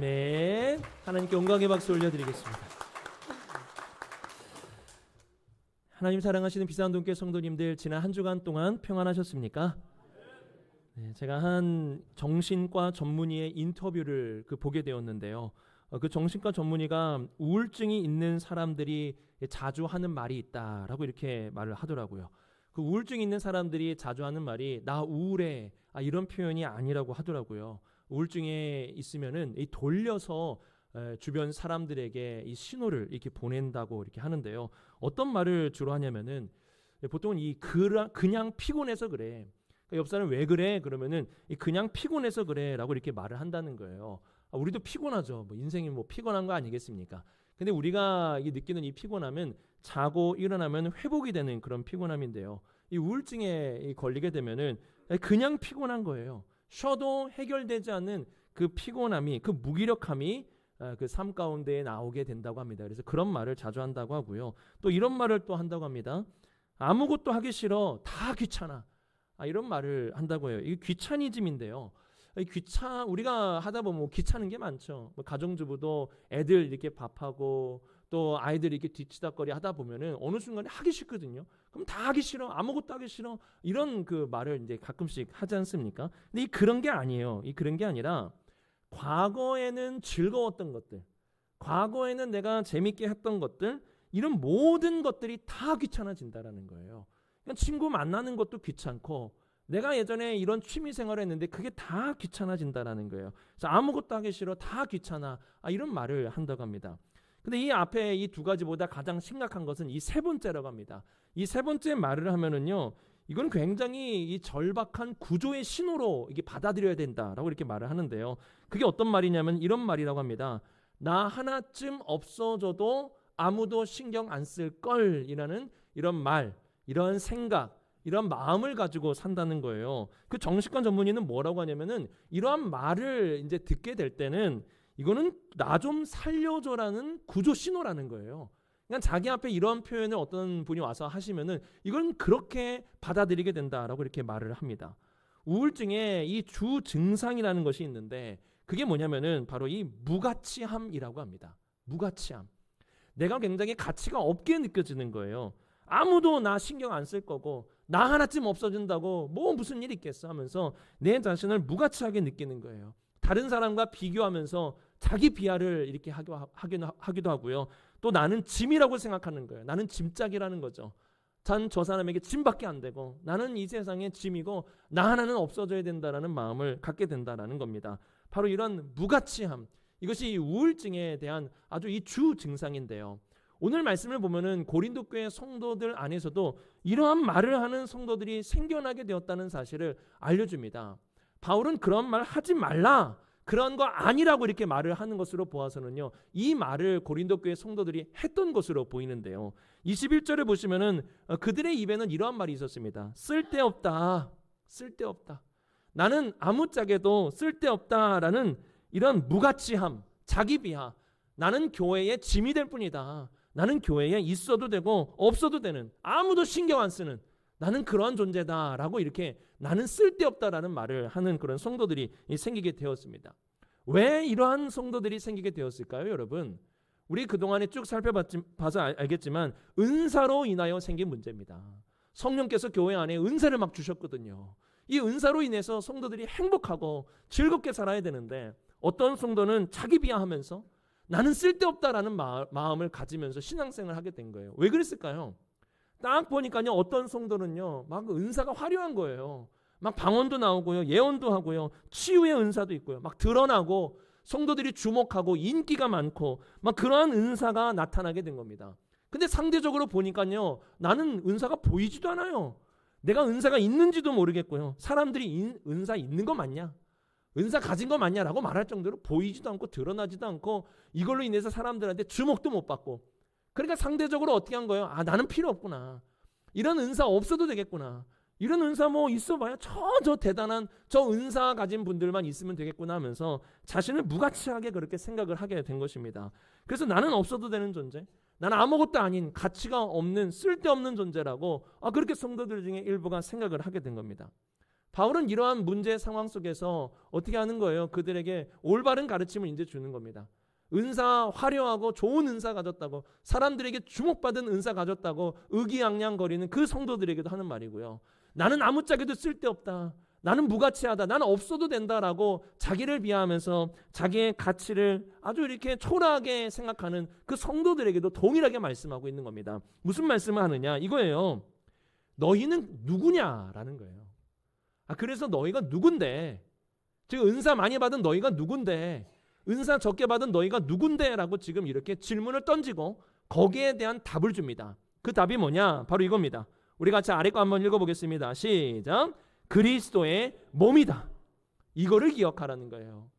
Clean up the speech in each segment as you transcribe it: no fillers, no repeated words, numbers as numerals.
아멘. 하나님께 영광의 박수 올려드리겠습니다. 하나님 사랑하시는 비산동교회 성도님들, 지난 한 주간 동안 평안하셨습니까? 네, 제가 한 정신과 전문의의 인터뷰를 보게 되었는데요. 그 정신과 전문의가 우울증이 있는 사람들이 자주 하는 말이 있다라고 이렇게 말을 하더라고요. 그 우울증이 있는 사람들이 자주 하는 말이 나 우울해, 이런 표현이 아니라고 하더라고요. 우울증에 있으면은 돌려서 주변 사람들에게 이 신호를 이렇게 보낸다고 이렇게 하는데요. 어떤 말을 주로 하냐면은 보통은 그냥 피곤해서 그래. 옆 사람 왜 그래? 그러면은 그냥 피곤해서 그래라고 이렇게 말을 한다는 거예요. 우리도 피곤하죠. 인생이 피곤한 거 아니겠습니까? 근데 우리가 느끼는 이 피곤함은 자고 일어나면 회복이 되는 그런 피곤함인데요. 이 우울증에 걸리게 되면은 그냥 피곤한 거예요. 쉬어도 해결되지 않는 그 피곤함이, 그 무기력함이 그 삶 가운데에 나오게 된다고 합니다. 그래서 그런 말을 자주 한다고 하고요. 또 이런 말을 또 한다고 합니다. 아무것도 하기 싫어, 다 귀찮아. 이런 말을 한다고 해요. 이게 귀차니즘인데요. 우리가 하다 보면 귀찮은 게 많죠. 가정주부도 애들 이렇게 밥하고 또 아이들 이렇게 뒤치다거리 하다 보면은 어느 순간에 하기 싫거든요. 그럼 다 하기 싫어, 아무것도 하기 싫어, 이런 그 말을 이제 가끔씩 하지 않습니까? 근데 그런 게 아니에요. 그런 게 아니라 과거에는 즐거웠던 것들, 과거에는 내가 재밌게 했던 것들, 이런 모든 것들이 다 귀찮아진다라는 거예요. 그러니까 친구 만나는 것도 귀찮고, 내가 예전에 이런 취미 생활을 했는데 그게 다 귀찮아진다라는 거예요. 그래서 아무것도 하기 싫어, 다 귀찮아, 이런 말을 한다고 합니다. 근데 이 앞에 이 두 가지보다 가장 심각한 것은 이 세 번째라고 합니다. 이 세 번째 말을 하면은요, 이건 굉장히 이 절박한 구조의 신호로 이게 받아들여야 된다라고 이렇게 말을 하는데요. 그게 어떤 말이냐면 이런 말이라고 합니다. 나 하나쯤 없어져도 아무도 신경 안 쓸 걸이라는 이런 말, 이런 생각, 이런 마음을 가지고 산다는 거예요. 그 정신과 전문의는 뭐라고 하냐면은 이러한 말을 이제 듣게 될 때는 이거는 나 좀 살려줘라는 구조 신호라는 거예요. 그냥 자기 앞에 이런 표현을 어떤 분이 와서 하시면은 이건 그렇게 받아들이게 된다라고 이렇게 말을 합니다. 우울증의 이 주 증상이라는 것이 있는데 그게 뭐냐면은 바로 이 무가치함이라고 합니다. 무가치함. 내가 굉장히 가치가 없게 느껴지는 거예요. 아무도 나 신경 안 쓸 거고 나 하나쯤 없어진다고 무슨 일 있겠어 하면서 내 자신을 무가치하게 느끼는 거예요. 다른 사람과 비교하면서 자기 비하를 이렇게 하기도 하고요. 또 나는 짐이라고 생각하는 거예요. 나는 짐짝이라는 거죠. 저 사람에게 짐밖에 안 되고 나는 이 세상의 짐이고 나 하나는 없어져야 된다라는 마음을 갖게 된다라는 겁니다. 바로 이런 무가치함, 이것이 우울증에 대한 아주 이 주 증상인데요. 오늘 말씀을 보면은 고린도 교회 성도들 안에서도 이러한 말을 하는 성도들이 생겨나게 되었다는 사실을 알려줍니다. 바울은 그런 말 하지 말라, 그런 거 아니라고 이렇게 말을 하는 것으로 보아서는요, 이 말을 고린도 교회 성도들이 했던 것으로 보이는데요. 21절에 보시면은 그들의 입에는 이러한 말이 있었습니다. 쓸데없다, 쓸데없다. 나는 아무짝에도 쓸데없다라는 이런 무가치함, 자기 비하. 나는 교회의 짐이 될 뿐이다. 나는 교회에 있어도 되고 없어도 되는, 아무도 신경 안 쓰는, 나는 그러한 존재다라고 이렇게 나는 쓸데없다라는 말을 하는 그런 성도들이 생기게 되었습니다. 왜 이러한 성도들이 생기게 되었을까요, 여러분? 우리 그동안에 쭉 살펴봐서 알겠지만 은사로 인하여 생긴 문제입니다. 성령께서 교회 안에 은사를 막 주셨거든요. 이 은사로 인해서 성도들이 행복하고 즐겁게 살아야 되는데 어떤 성도는 자기 비하하면서 나는 쓸데없다라는 마음을 가지면서 신앙생활을 하게 된 거예요. 왜 그랬을까요? 딱 보니까요, 어떤 성도는요, 막 은사가 화려한 거예요. 막 방언도 나오고요, 예언도 하고요, 치유의 은사도 있고요, 막 드러나고 성도들이 주목하고 인기가 많고 막 그러한 은사가 나타나게 된 겁니다. 근데 상대적으로 보니까요, 나는 은사가 보이지도 않아요. 내가 은사가 있는지도 모르겠고요. 사람들이 은사 있는 거 맞냐? 은사 가진 거 맞냐라고 말할 정도로 보이지도 않고 드러나지도 않고 이걸로 인해서 사람들한테 주목도 못 받고, 그러니까 상대적으로 어떻게 한 거예요? 나는 필요 없구나. 이런 은사 없어도 되겠구나. 이런 은사 있어봐야 저 대단한 저 은사 가진 분들만 있으면 되겠구나 하면서 자신을 무가치하게 그렇게 생각을 하게 된 것입니다. 그래서 나는 없어도 되는 존재, 나는 아무것도 아닌 가치가 없는 쓸데없는 존재라고 그렇게 성도들 중에 일부가 생각을 하게 된 겁니다. 바울은 이러한 문제 상황 속에서 어떻게 하는 거예요? 그들에게 올바른 가르침을 이제 주는 겁니다. 은사 화려하고 좋은 은사 가졌다고, 사람들에게 주목받은 은사 가졌다고 의기양양거리는 그 성도들에게도 하는 말이고요. 나는 아무짝에도 쓸데없다, 나는 무가치하다, 나는 없어도 된다라고 자기를 비하하면서 자기의 가치를 아주 이렇게 초라하게 생각하는 그 성도들에게도 동일하게 말씀하고 있는 겁니다. 무슨 말씀을 하느냐 이거예요. 너희는 누구냐라는 거예요. 그래서 너희가 누군데, 즉 은사 많이 받은 너희가 누군데, 은사 적게 받은 너희가 누군데 라고 지금 이렇게 질문을 던지고 거기에 대한 답을 줍니다. 그 답이 뭐냐? 바로 이겁니다. 우리 같이 아래 거 한번 읽어보겠습니다. 시작. 그리스도의 몸이다. 이거를 기억하라는 거예요.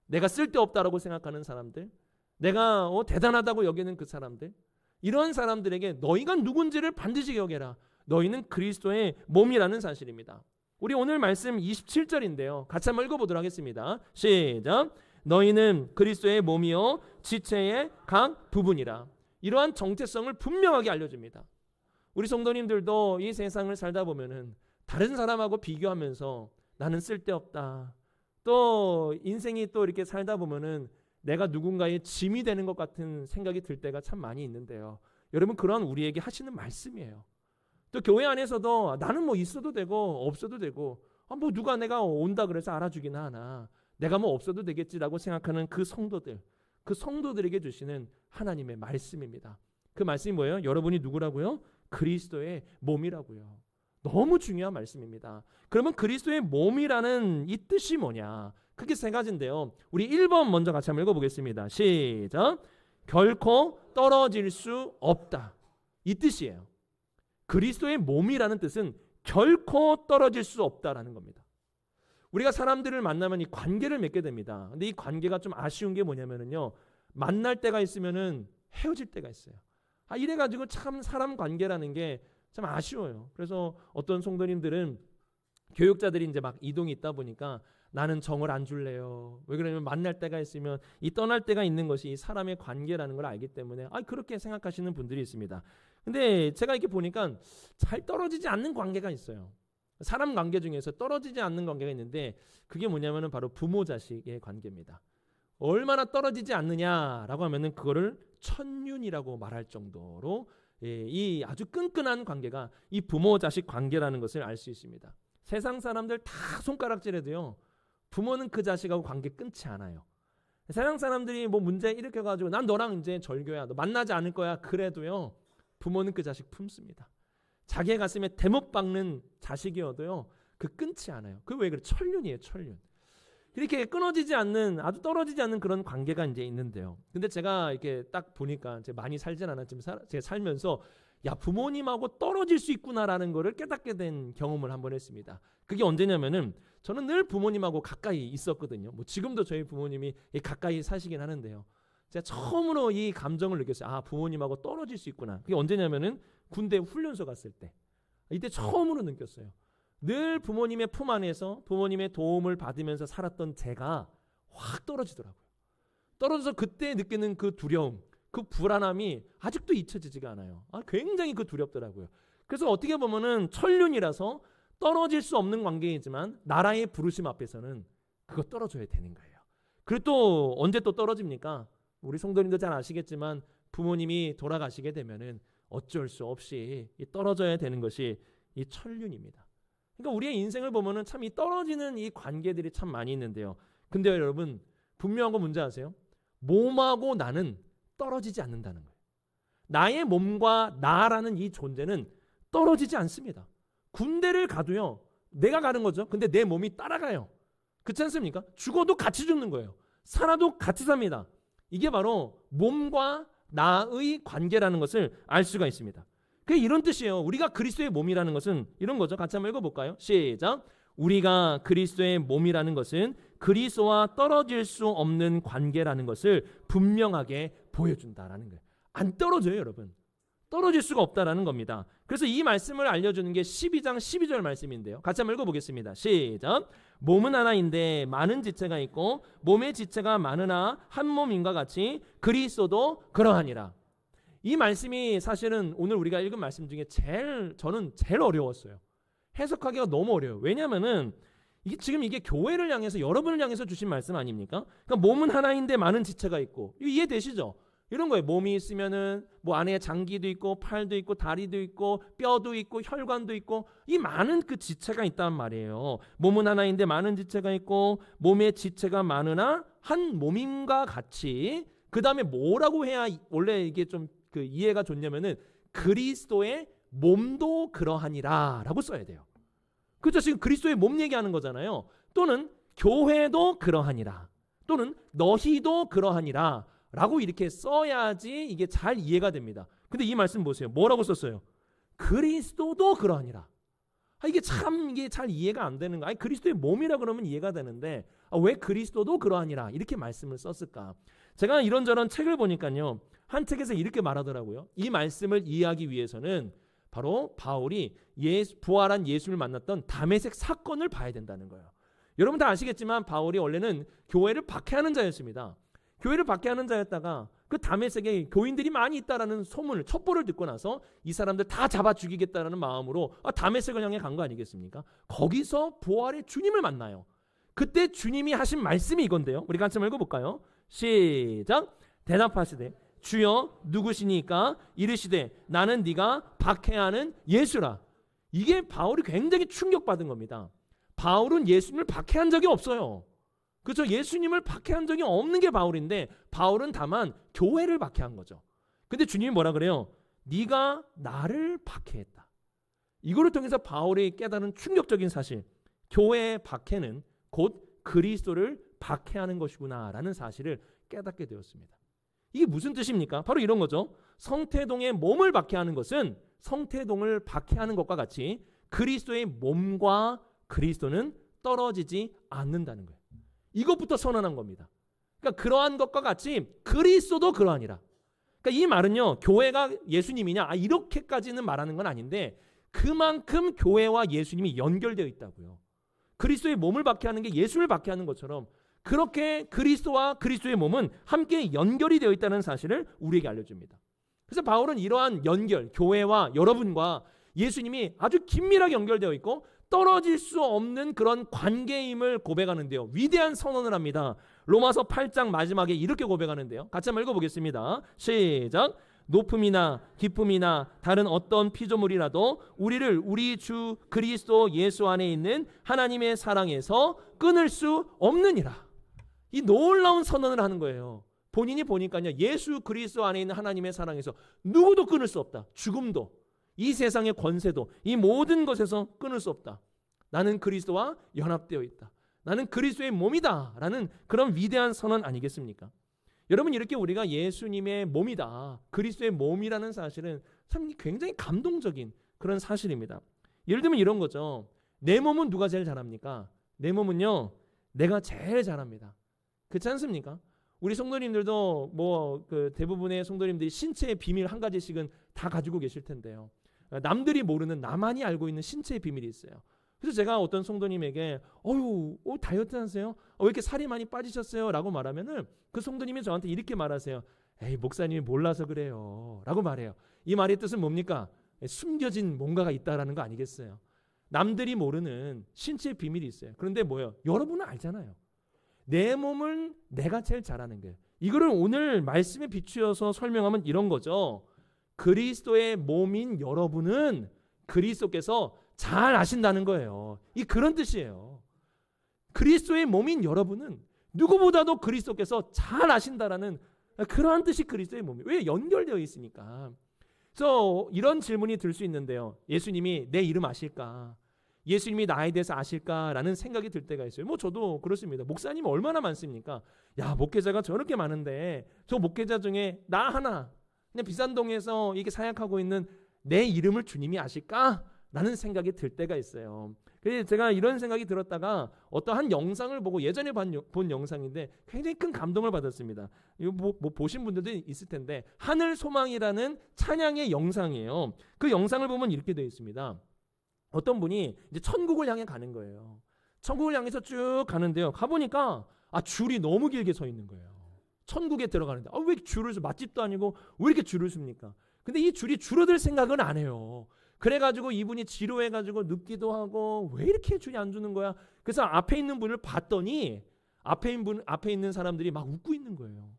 내가 쓸데없다라고 생각하는 사람들, 내가 대단하다고 여기는 그 사람들, 이런 사람들에게 너희가 누군지를 반드시 기억해라. 너희는 그리스도의 몸이라는 사실입니다. 우리 오늘 말씀 27절인데요. 같이 한번 읽어보도록 하겠습니다. 시작. 너희는 그리스도의 몸이요 지체의 각 부분이라. 이러한 정체성을 분명하게 알려줍니다. 우리 성도님들도 이 세상을 살다 보면은 다른 사람하고 비교하면서 나는 쓸데없다, 또 인생이 또 이렇게 살다 보면은 내가 누군가의 짐이 되는 것 같은 생각이 들 때가 참 많이 있는데요. 여러분, 그런 우리에게 하시는 말씀이에요. 또 교회 안에서도 나는 뭐 있어도 되고 없어도 되고, 뭐 누가 내가 온다 그래서 알아주기나 하나, 내가 뭐 없어도 되겠지라고 생각하는 그 성도들, 그 성도들에게 주시는 하나님의 말씀입니다. 그 말씀이 뭐예요? 여러분이 누구라고요? 그리스도의 몸이라고요. 너무 중요한 말씀입니다. 그러면 그리스도의 몸이라는 이 뜻이 뭐냐? 크게 세 가지인데요. 우리 1번 먼저 같이 한번 읽어보겠습니다. 시작. 결코 떨어질 수 없다. 이 뜻이에요. 그리스도의 몸이라는 뜻은 결코 떨어질 수 없다라는 겁니다. 우리가 사람들을 만나면 이 관계를 맺게 됩니다. 근데 이 관계가 좀 아쉬운 게 뭐냐면요, 만날 때가 있으면은 헤어질 때가 있어요. 이래가지고 참 사람 관계라는 게 참 아쉬워요. 그래서 어떤 성도님들은 교육자들이 이제 막 이동이 있다 보니까 나는 정을 안 줄래요. 왜 그러냐면 만날 때가 있으면 이 떠날 때가 있는 것이 이 사람의 관계라는 걸 알기 때문에 그렇게 생각하시는 분들이 있습니다. 근데 제가 이렇게 보니까 잘 떨어지지 않는 관계가 있어요. 사람 관계 중에서 떨어지지 않는 관계가 있는데 그게 뭐냐면은 바로 부모 자식의 관계입니다. 얼마나 떨어지지 않느냐라고 하면은 그거를 천륜이라고 말할 정도로 이 아주 끈끈한 관계가 이 부모 자식 관계라는 것을 알 수 있습니다. 세상 사람들 다 손가락질해도요, 부모는 그 자식하고 관계 끊지 않아요. 세상 사람들이 뭐 문제 일으켜가지고 난 너랑 이제 절교야, 너 만나지 않을 거야, 그래도요 부모는 그 자식 품습니다. 자기의 가슴에 대못 박는 자식이어도요 그 끊지 않아요. 그 왜 그래? 천륜이에요, 천륜. 이렇게 끊어지지 않는, 아주 떨어지지 않는 그런 관계가 이제 있는데요. 근데 제가 이렇게 딱 보니까 제가 많이 살진 않았지만 제가 살면서 부모님하고 떨어질 수 있구나라는 거를 깨닫게 된 경험을 한번 했습니다. 그게 언제냐면은 저는 늘 부모님하고 가까이 있었거든요. 뭐 지금도 저희 부모님이 가까이 사시긴 하는데요. 제가 처음으로 이 감정을 느꼈어요. 부모님하고 떨어질 수 있구나. 그게 언제냐면은 군대 훈련소 갔을 때, 이때 처음으로 느꼈어요. 늘 부모님의 품 안에서 부모님의 도움을 받으면서 살았던 제가 확 떨어지더라고요. 떨어져서 그때 느끼는 그 두려움, 그 불안함이 아직도 잊혀지지가 않아요. 굉장히 그 두렵더라고요. 그래서 어떻게 보면은 천륜이라서 떨어질 수 없는 관계이지만 나라의 부르심 앞에서는 그거 떨어져야 되는 거예요. 그리고 또 언제 또 떨어집니까? 우리 성도님도 잘 아시겠지만 부모님이 돌아가시게 되면은 어쩔 수 없이 떨어져야 되는 것이 이 천륜입니다. 그러니까 우리의 인생을 보면은 참 이 떨어지는 이 관계들이 참 많이 있는데요. 근데 여러분, 분명한 거 뭔지 아세요? 몸하고 나는 떨어지지 않는다는 거예요. 나의 몸과 나라는 이 존재는 떨어지지 않습니다. 군대를 가도요, 내가 가는 거죠. 근데 내 몸이 따라가요. 그렇지 않습니까? 죽어도 같이 죽는 거예요. 살아도 같이 삽니다. 이게 바로 몸과 나의 관계라는 것을 알 수가 있습니다. 그게 이런 뜻이에요. 우리가 그리스도의 몸이라는 것은 이런 거죠. 같이 한번 읽어볼까요? 시작. 우리가 그리스도의 몸이라는 것은 그리스도와 떨어질 수 없는 관계라는 것을 분명하게 보여준다라는 거예요. 안 떨어져요, 여러분. 떨어질 수가 없다라는 겁니다. 그래서 이 말씀을 알려주는 게 12장 12절 말씀인데요. 같이 한번 읽어보겠습니다. 시작. 몸은 하나인데 많은 지체가 있고 몸의 지체가 많으나 한 몸인과 같이 그리스도도 그러하니라. 이 말씀이 사실은 오늘 우리가 읽은 말씀 중에 저는 제일 어려웠어요. 해석하기가 너무 어려워요. 왜냐하면은 이게 교회를 향해서, 여러분을 향해서 주신 말씀 아닙니까? 그러니까 몸은 하나인데 많은 지체가 있고, 이거 이해되시죠? 이런 거예요. 몸이 있으면은 뭐 안에 장기도 있고 팔도 있고 다리도 있고 뼈도 있고 혈관도 있고 이 많은 그 지체가 있단 말이에요. 몸은 하나인데 많은 지체가 있고 몸의 지체가 많으나 한 몸임과 같이, 그 다음에 뭐라고 해야 원래 이게 좀 그 이해가 좋냐면은 그리스도의 몸도 그러하니라 라고 써야 돼요. 그렇죠? 지금 그리스도의 몸 얘기하는 거잖아요. 또는 교회도 그러하니라, 또는 너희도 그러하니라 라고 이렇게 써야지 이게 잘 이해가 됩니다. 근데 이 말씀 보세요. 뭐라고 썼어요? 그리스도도 그러하니라. 이게 잘 이해가 안 되는 거. 아니, 그리스도의 몸이라 그러면 이해가 되는데 왜 그리스도도 그러하니라 이렇게 말씀을 썼을까? 제가 이런저런 책을 보니까요, 한 책에서 이렇게 말하더라고요. 이 말씀을 이해하기 위해서는 바로 바울이 부활한 예수를 만났던 다메섹 사건을 봐야 된다는 거예요. 여러분 다 아시겠지만 바울이 원래는 교회를 박해하는 자였습니다. 교회를 박해하는 자였다가 그 다메섹에 교인들이 많이 있다라는 소문을, 첩보를 듣고 나서 이 사람들 다 잡아 죽이겠다라는 마음으로 다메섹을 향해 간 거 아니겠습니까? 거기서 부활의 주님을 만나요. 그때 주님이 하신 말씀이 이건데요. 우리 같이 한번 읽어볼까요? 시작. 대답하시되 주여 누구시니까? 이르시되 나는 네가 박해하는 예수라. 이게 바울이 굉장히 충격받은 겁니다. 바울은 예수님을 박해한 적이 없어요. 그렇죠? 예수님을 박해한 적이 없는 게 바울인데 바울은 다만 교회를 박해한 거죠. 근데 주님이 뭐라 그래요? 네가 나를 박해했다. 이거를 통해서 바울이 깨달은 충격적인 사실, 교회의 박해는 곧 그리스도를 박해하는 것이구나라는 사실을 깨닫게 되었습니다. 이게 무슨 뜻입니까? 바로 이런 거죠. 성태동의 몸을 박해하는 것은 성태동을 박해하는 것과 같이 그리스도의 몸과 그리스도는 떨어지지 않는다는 거예요. 이것부터 선언한 겁니다. 그러니까 그러한 것과 같이 그리스도도 그러하니라. 그러니까 이 말은요, 교회가 예수님이냐 이렇게까지는 말하는 건 아닌데 그만큼 교회와 예수님이 연결되어 있다고요. 그리스도의 몸을 박해하는 게 예수를 박해하는 것처럼 그렇게 그리스도와 그리스도의 몸은 함께 연결이 되어 있다는 사실을 우리에게 알려줍니다. 그래서 바울은 이러한 연결, 교회와 여러분과 예수님이 아주 긴밀하게 연결되어 있고 떨어질 수 없는 그런 관계임을 고백하는데요. 위대한 선언을 합니다. 로마서 8장 마지막에 이렇게 고백하는데요. 같이 한번 읽어보겠습니다. 시작. 높음이나 기쁨이나 다른 어떤 피조물이라도 우리를 우리 주 그리스도 예수 안에 있는 하나님의 사랑에서 끊을 수 없느니라. 이 놀라운 선언을 하는 거예요. 본인이 보니까요, 예수 그리스도 안에 있는 하나님의 사랑에서 누구도 끊을 수 없다. 죽음도, 이 세상의 권세도, 이 모든 것에서 끊을 수 없다. 나는 그리스도와 연합되어 있다. 나는 그리스도의 몸이다 라는 그런 위대한 선언 아니겠습니까? 여러분, 이렇게 우리가 예수님의 몸이다, 그리스도의 몸이라는 사실은 참 굉장히 감동적인 그런 사실입니다. 예를 들면 이런 거죠. 내 몸은 누가 제일 잘합니까? 내 몸은요, 내가 제일 잘합니다. 그렇지 않습니까? 우리 성도님들도 그 대부분의 성도님들이 신체의 비밀 한 가지씩은 다 가지고 계실 텐데요. 남들이 모르는, 나만이 알고 있는 신체의 비밀이 있어요. 그래서 제가 어떤 성도님에게 다이어트 하세요? 왜 이렇게 살이 많이 빠지셨어요? 라고 말하면은 그 성도님이 저한테 이렇게 말하세요. 에이, 목사님이 몰라서 그래요 라고 말해요. 이 말의 뜻은 뭡니까? 숨겨진 뭔가가 있다라는 거 아니겠어요? 남들이 모르는 신체의 비밀이 있어요. 그런데 뭐예요? 여러분은 알잖아요. 내 몸은 내가 제일 잘하는 거예요. 이거를 오늘 말씀에 비추어서 설명하면 이런 거죠. 그리스도의 몸인 여러분은 그리스도께서 잘 아신다는 거예요. 이 그런 뜻이에요. 그리스도의 몸인 여러분은 누구보다도 그리스도께서 잘 아신다라는 그러한 뜻이 그리스도의 몸이에요. 왜? 연결되어 있으니까. 그래서 이런 질문이 들 수 있는데요. 예수님이 내 이름 아실까? 예수님이 나에 대해서 아실까라는 생각이 들 때가 있어요. 저도 그렇습니다. 목사님 얼마나 많습니까? 야, 목회자가 저렇게 많은데 저 목회자 중에 나 하나 그냥 비산동에서 이게 사역하고 있는 내 이름을 주님이 아실까? 라는 생각이 들 때가 있어요. 그래서 제가 이런 생각이 들었다가 어떤 한 영상을 보고 예전에 본 영상인데 굉장히 큰 감동을 받았습니다. 이거 보신 분들도 있을 텐데 하늘 소망이라는 찬양의 영상이에요. 그 영상을 보면 이렇게 되어 있습니다. 어떤 분이 이제 천국을 향해 가는 거예요. 천국을 향해서 쭉 가는데요. 가보니까 줄이 너무 길게 서 있는 거예요. 천국에 들어가는데 왜 줄을 서, 맛집도 아니고 왜 이렇게 줄을 섭니까? 근데 이 줄이 줄어들 생각은 안 해요. 그래가지고 이분이 지루해가지고 눕기도 하고 왜 이렇게 줄이 안 주는 거야? 그래서 앞에 있는 분을 봤더니 앞에 있는 사람들이 막 웃고 있는 거예요.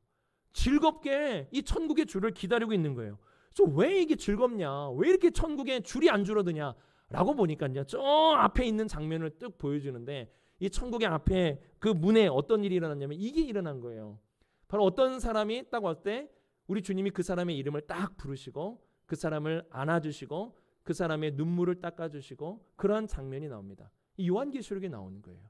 즐겁게 이 천국의 줄을 기다리고 있는 거예요. 그래서 왜 이게 즐겁냐? 왜 이렇게 천국에 줄이 안 줄어드냐? 라고 보니까요. 저 앞에 있는 장면을 뜩 보여주는데 이 천국의 앞에 그 문에 어떤 일이 일어났냐면 이게 일어난 거예요. 바로 어떤 사람이 딱 왔을 때 우리 주님이 그 사람의 이름을 딱 부르시고 그 사람을 안아주시고 그 사람의 눈물을 닦아주시고 그러한 장면이 나옵니다. 이 요한계시록에 나오는 거예요.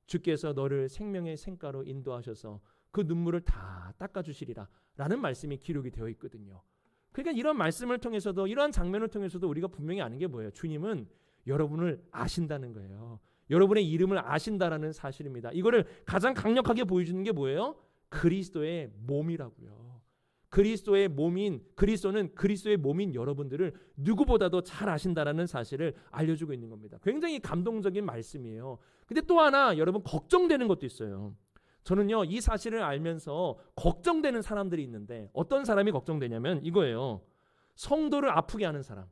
주께서 너를 생명의 샘가로 인도하셔서 그 눈물을 다 닦아주시리라 라는 말씀이 기록이 되어 있거든요. 그러니까 이런 말씀을 통해서도 이러한 장면을 통해서도 우리가 분명히 아는 게 뭐예요? 주님은 여러분을 아신다는 거예요. 여러분의 이름을 아신다라는 사실입니다. 이거를 가장 강력하게 보여주는 게 뭐예요? 그리스도의 몸이라고요. 그리스도의 몸인 그리스도는 그리스도의 몸인 여러분들을 누구보다도 잘 아신다라는 사실을 알려주고 있는 겁니다. 굉장히 감동적인 말씀이에요. 근데 또 하나 여러분 걱정되는 것도 있어요. 저는요 이 사실을 알면서 걱정되는 사람들이 있는데 어떤 사람이 걱정되냐면 이거예요. 성도를 아프게 하는 사람,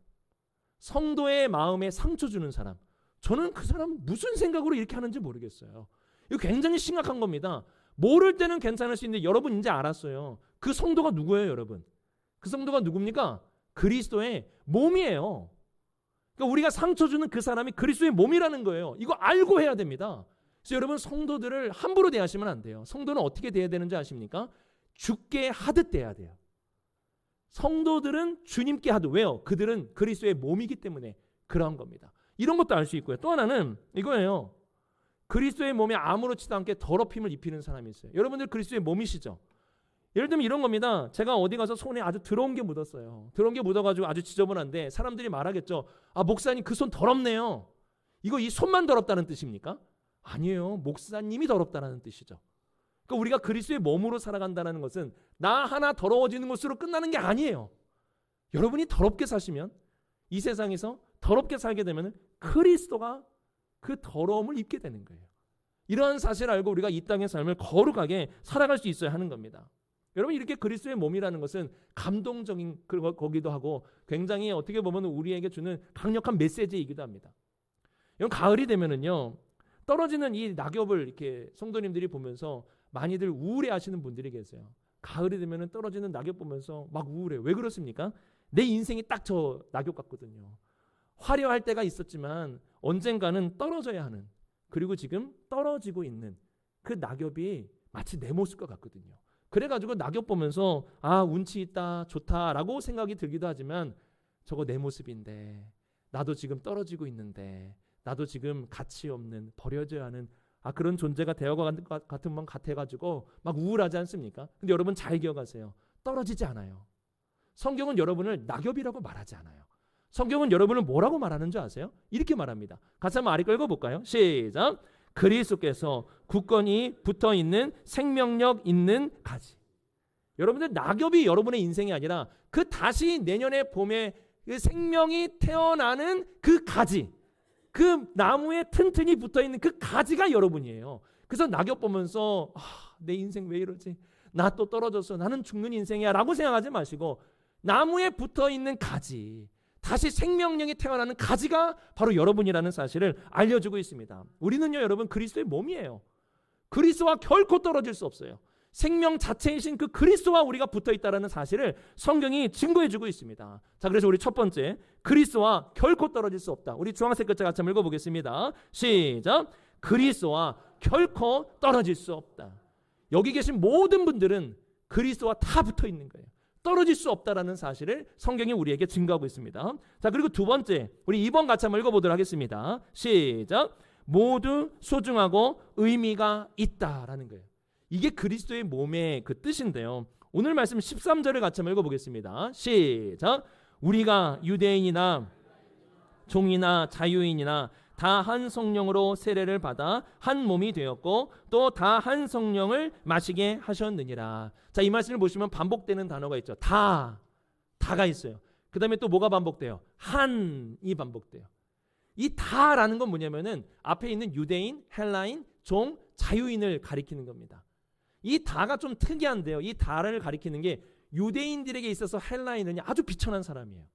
성도의 마음에 상처 주는 사람. 저는 그 사람 무슨 생각으로 이렇게 하는지 모르겠어요. 이거 굉장히 심각한 겁니다. 모를 때는 괜찮을 수 있는데 여러분 이제 알았어요. 그 성도가 누구예요, 여러분? 그 성도가 누굽니까? 그리스도의 몸이에요. 그러니까 우리가 상처 주는 그 사람이 그리스도의 몸이라는 거예요. 이거 알고 해야 됩니다. 그래서 여러분 성도들을 함부로 대하시면 안 돼요. 성도는 어떻게 대해야 되는지 아십니까? 주께 하듯 대해야 돼요. 성도들은 주님께 하듯. 왜요? 그들은 그리스도의 몸이기 때문에 그러한 겁니다. 이런 것도 알 수 있고요. 또 하나는 이거예요. 그리스도의 몸에 아무렇지도 않게 더럽힘을 입히는 사람이 있어요. 여러분들 그리스도의 몸이시죠? 예를 들면 이런 겁니다. 제가 어디 가서 손에 아주 더러운 게 묻었어요. 더러운 게 묻어가지고 아주 지저분한데 사람들이 말하겠죠. 아, 목사님 그 손 더럽네요. 이거 이 손만 더럽다는 뜻입니까? 아니에요. 목사님이 더럽다는 뜻이죠. 그러니까 우리가 그리스도의 몸으로 살아간다는 것은 나 하나 더러워지는 것으로 끝나는 게 아니에요. 여러분이 더럽게 사시면 이 세상에서 더럽게 살게 되면 그리스도가 그 더러움을 입게 되는 거예요. 이러한 사실을 알고 우리가 이 땅의 삶을 거룩하게 살아갈 수 있어야 하는 겁니다. 여러분 이렇게 그리스도의 몸이라는 것은 감동적인 거기도 하고 굉장히 어떻게 보면 우리에게 주는 강력한 메시지이기도 합니다. 여러분 가을이 되면은요 떨어지는 이 낙엽을 이렇게 성도님들이 보면서 많이들 우울해하시는 분들이 계세요. 가을이 되면은 떨어지는 낙엽 보면서 막 우울해요. 왜 그렇습니까? 내 인생이 딱 저 낙엽 같거든요. 화려할 때가 있었지만 언젠가는 떨어져야 하는, 그리고 지금 떨어지고 있는 그 낙엽이 마치 내 모습과 같거든요. 그래가지고 낙엽 보면서 아 운치 있다 좋다라고 생각이 들기도 하지만 저거 내 모습인데 나도 지금 떨어지고 있는데 나도 지금 가치 없는 버려져야 하는 그런 존재가 되어가는 것 같은 것 같아가지고 막 우울하지 않습니까? 근데 여러분 잘 기억하세요. 떨어지지 않아요. 성경은 여러분을 낙엽이라고 말하지 않아요. 성경은 여러분을 뭐라고 말하는 줄 아세요? 이렇게 말합니다. 같이 한번 아래 읽어볼까요? 시작. 그리스도께서 굳건히 붙어있는 생명력 있는 가지. 여러분들 낙엽이 여러분의 인생이 아니라 그 다시 내년의 봄에 그 생명이 태어나는 그 가지, 그 나무에 튼튼히 붙어있는 그 가지가 여러분이에요. 그래서 낙엽 보면서 내 인생 왜 이러지? 나 또 떨어졌어. 나는 죽는 인생이야 라고 생각하지 마시고 나무에 붙어있는 가지, 다시 생명력이 태어나는 가지가 바로 여러분이라는 사실을 알려주고 있습니다. 우리는요 여러분 그리스도의 몸이에요. 그리스도와 결코 떨어질 수 없어요. 생명 자체이신 그 그리스도와 우리가 붙어있다는 사실을 성경이 증거해주고 있습니다. 자, 그래서 우리 첫 번째 그리스도와 결코 떨어질 수 없다. 우리 주황색 글자 같이 한번 읽어보겠습니다. 시작. 그리스도와 결코 떨어질 수 없다. 여기 계신 모든 분들은 그리스도와 다 붙어있는 거예요. 떨어질 수 없다라는 사실을 성경이 우리에게 증거하고 있습니다. 자, 그리고 두 번째 우리 2번 같이 한번 읽어보도록 하겠습니다. 시작. 모두 소중하고 의미가 있다라는 거예요. 이게 그리스도의 몸의 그 뜻인데요. 오늘 말씀 13절을 같이 한번 읽어보겠습니다. 시작. 우리가 유대인이나 종이나 자유인이나 다 한 성령으로 세례를 받아 한 몸이 되었고 또 다 한 성령을 마시게 하셨느니라. 자, 이 말씀을 보시면 반복되는 단어가 있죠. 다가 있어요. 그 다음에 또 뭐가 반복돼요? 한이 반복돼요. 이 다라는 건 뭐냐면은 앞에 있는 유대인, 헬라인, 종, 자유인을 가리키는 겁니다. 이 다가 좀 특이한데요. 이 다를 가리키는 게 유대인들에게 있어서 헬라인은 아주 비천한 사람이에요.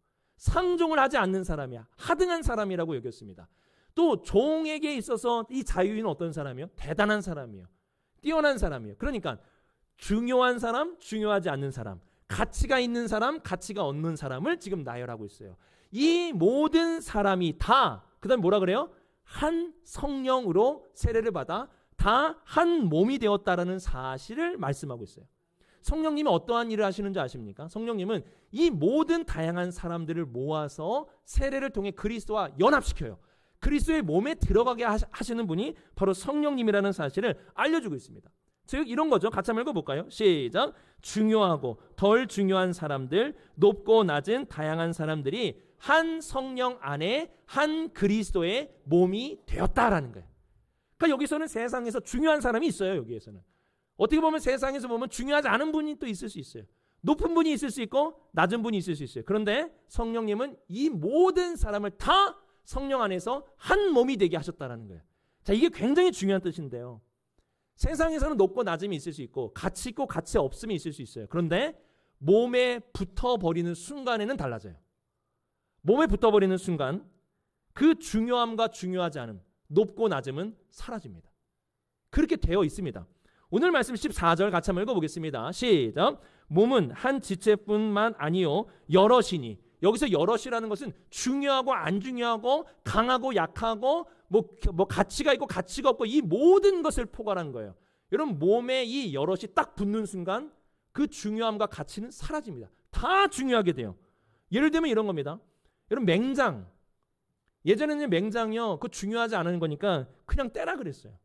상종을 하지 않는 사람이야. 하등한 사람이라고 여겼습니다. 또 종에게 있어서 이 자유인은 어떤 사람이요? 대단한 사람이에요. 뛰어난 사람이에요. 그러니까 중요한 사람, 중요하지 않는 사람, 가치가 있는 사람, 가치가 없는 사람을 지금 나열하고 있어요. 이 모든 사람이 다, 그 다음에 뭐라 그래요? 한 성령으로 세례를 받아 다 한 몸이 되었다라는 사실을 말씀하고 있어요. 성령님이 어떠한 일을 하시는지 아십니까? 성령님은 이 모든 다양한 사람들을 모아서 세례를 통해 그리스도와 연합시켜요. 그리스도의 몸에 들어가게 하시는 분이 바로 성령님이라는 사실을 알려주고 있습니다. 즉 이런 거죠. 같이 한번 읽어볼까요? 시작. 중요하고 덜 중요한 사람들, 높고 낮은 다양한 사람들이 한 성령 안에 한 그리스도의 몸이 되었다라는 거예요. 그러니까 여기서는 세상에서 중요한 사람이 있어요. 여기에서는 어떻게 보면 세상에서 보면 중요하지 않은 분이 또 있을 수 있어요. 높은 분이 있을 수 있고 낮은 분이 있을 수 있어요. 그런데 성령님은 이 모든 사람을 다 성령 안에서 한 몸이 되게 하셨다라는 거예요. 자, 이게 굉장히 중요한 뜻인데요. 세상에서는 높고 낮음이 있을 수 있고 가치 있고 가치 없음이 있을 수 있어요. 그런데 몸에 붙어버리는 순간에는 달라져요. 몸에 붙어버리는 순간 그 중요함과 중요하지 않음, 높고 낮음은 사라집니다. 그렇게 되어 있습니다. 오늘 말씀 14절 같이 한번 읽어보겠습니다. 시작. 몸은 한 지체뿐만 아니요 여럿이니. 여기서 여럿이라는 것은 중요하고 안 중요하고 강하고 약하고 뭐 가치가 있고 가치가 없고 이 모든 것을 포괄한 거예요. 여러분 몸에 이 여럿이 딱 붙는 순간 그 중요함과 가치는 사라집니다. 다 중요하게 돼요. 예를 들면 이런 겁니다. 여러분 맹장. 예전에는 맹장이요. 그거 중요하지 않은 거니까 그냥 떼라 그랬어요.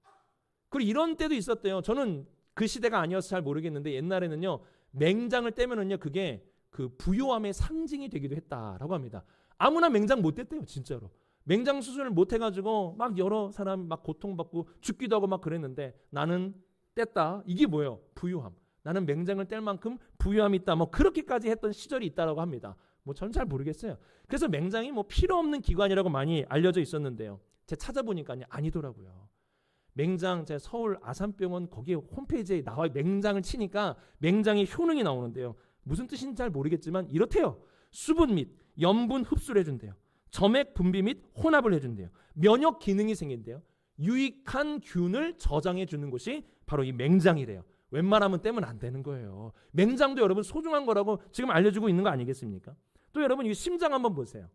그리고 이런 때도 있었대요. 저는 그 시대가 아니어서 잘 모르겠는데 옛날에는요. 맹장을 떼면은요. 그게 그 부요함의 상징이 되기도 했다라고 합니다. 아무나 맹장 못 뗐대요. 진짜로. 맹장 수술을 못 해가지고 막 여러 사람 막 고통받고 죽기도 하고 막 그랬는데 나는 뗐다. 이게 뭐예요? 부요함. 나는 맹장을 뗄 만큼 부요함이 있다. 뭐 그렇게까지 했던 시절이 있다라고 합니다. 뭐 저는 잘 모르겠어요. 그래서 맹장이 뭐 필요 없는 기관이라고 많이 알려져 있었는데요. 제가 찾아보니까 아니더라고요. 맹장, 제가 서울 아산병원 거기에 홈페이지에 나와 맹장을 치니까 맹장의 효능이 나오는데요. 무슨 뜻인지 잘 모르겠지만 이렇대요. 수분 및 염분 흡수를 해준대요. 점액 분비 및 혼합을 해준대요. 면역 기능이 생긴대요. 유익한 균을 저장해 주는 곳이 바로 이 맹장이래요. 웬만하면 떼면 안 되는 거예요. 맹장도 여러분 소중한 거라고 지금 알려주고 있는 거 아니겠습니까? 또 여러분 이 심장 한번 보세요.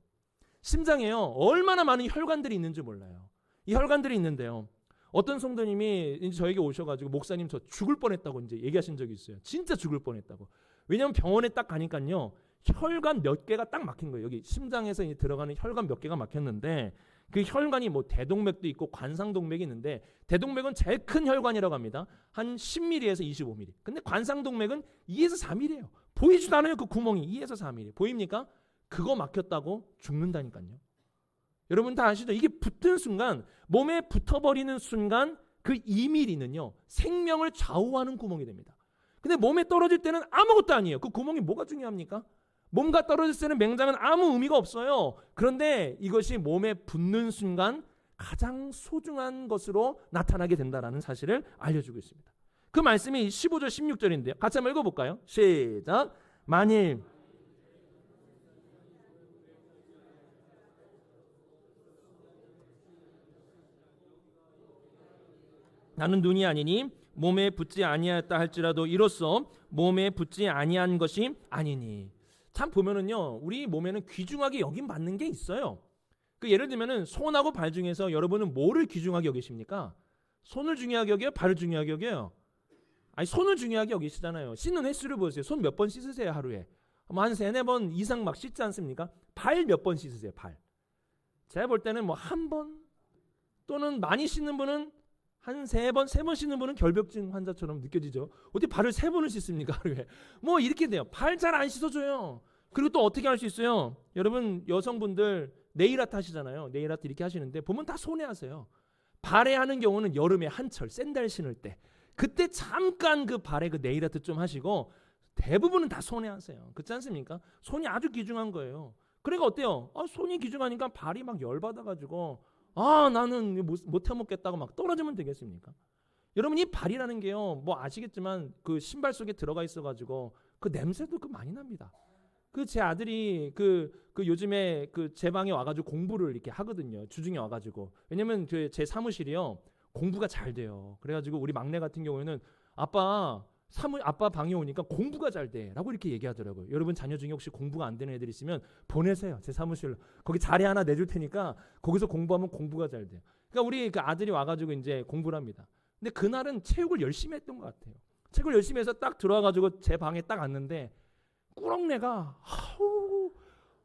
심장에요. 얼마나 많은 혈관들이 있는지 몰라요. 이 혈관들이 있는데요. 어떤 성도님이 이제 저에게 오셔가지고 목사님 저 죽을 뻔했다고 이제 얘기하신 적이 있어요. 진짜 죽을 뻔했다고. 왜냐하면 병원에 딱 가니까요. 혈관 몇 개가 딱 막힌 거예요. 여기 심장에서 이제 들어가는 혈관 몇 개가 막혔는데 그 혈관이 뭐 대동맥도 있고 관상동맥이 있는데 대동맥은 제일 큰 혈관이라고 합니다. 한 10mm에서 25mm. 근데 관상동맥은 2에서 4mm예요. 보이지도 않아요. 그 구멍이 2에서 4mm. 보입니까? 그거 막혔다고 죽는다니까요. 여러분 다 아시죠? 이게 붙은 순간 몸에 붙어버리는 순간 그 2mm는요. 생명을 좌우하는 구멍이 됩니다. 근데 몸에 떨어질 때는 아무것도 아니에요. 그 구멍이 뭐가 중요합니까? 몸과 떨어질 때는 맹장은 아무 의미가 없어요. 그런데 이것이 몸에 붙는 순간 가장 소중한 것으로 나타나게 된다는 사실을 알려주고 있습니다. 그 말씀이 15절 16절인데요. 같이 한번 읽어볼까요? 시작. 만일 나는 눈이 아니니 몸에 붙지 아니하였다 할지라도 이로써 몸에 붙지 아니한 것이 아니니. 참 보면은요, 우리 몸에는 귀중하게 여긴 받는 게 있어요. 그 예를 들면은 손하고 발 중에서 여러분은 뭐를 귀중하게 여기십니까? 손을 중요하게 여겨요? 발을 중요하게 여겨요? 아니 손을 중요하게 여기시잖아요. 씻는 횟수를 보세요. 손 몇 번 씻으세요 하루에? 한 3-4번 이상 막 씻지 않습니까? 발 몇 번 씻으세요? 발. 제가 볼 때는 뭐 한 번 또는 많이 씻는 분은 한 3번, 3번 씻는 분은 결벽증 환자처럼 느껴지죠. 어떻게 발을 3번을 씻습니까 하루에? 뭐 이렇게 돼요. 발 잘 안 씻어줘요. 그리고 또 어떻게 할 수 있어요? 여러분 여성분들 네일 아트 하시잖아요. 네일 아트 이렇게 하시는데 보면 다 손에 하세요. 발에 하는 경우는 여름에 한철 샌들 신을 때 그때 잠깐 그 발에 그 네일 아트 좀 하시고 대부분은 다 손에 하세요. 그렇지 않습니까? 손이 아주 귀중한 거예요. 그러니까 어때요? 손이 귀중하니까 발이 막 열받아가지고 나는 못 해먹겠다고 막 떨어지면 되겠습니까? 여러분 이 발이라는 게요, 뭐 아시겠지만 그 신발 속에 들어가 있어가지고 그 냄새도 그 많이 납니다. 그 제 아들이 요즘에 제 방에 와가지고 공부를 이렇게 하거든요. 주중에 와가지고. 왜냐면 제 사무실이요 공부가 잘 돼요. 그래가지고 우리 막내 같은 경우에는 아빠 방에 오니까 공부가 잘 돼라고 이렇게 얘기하더라고요. 여러분 자녀 중에 혹시 공부가 안 되는 애들 있으면 보내세요. 제 사무실로. 거기 자리 하나 내줄 테니까 거기서 공부하면 공부가 잘 돼요. 그러니까 우리 아들이 와가지고 이제 공부를 합니다. 근데 그날은 체육을 열심히 했던 것 같아요. 체육을 열심히 해서 딱 들어와가지고 제 방에 딱 왔는데 꾸렁내가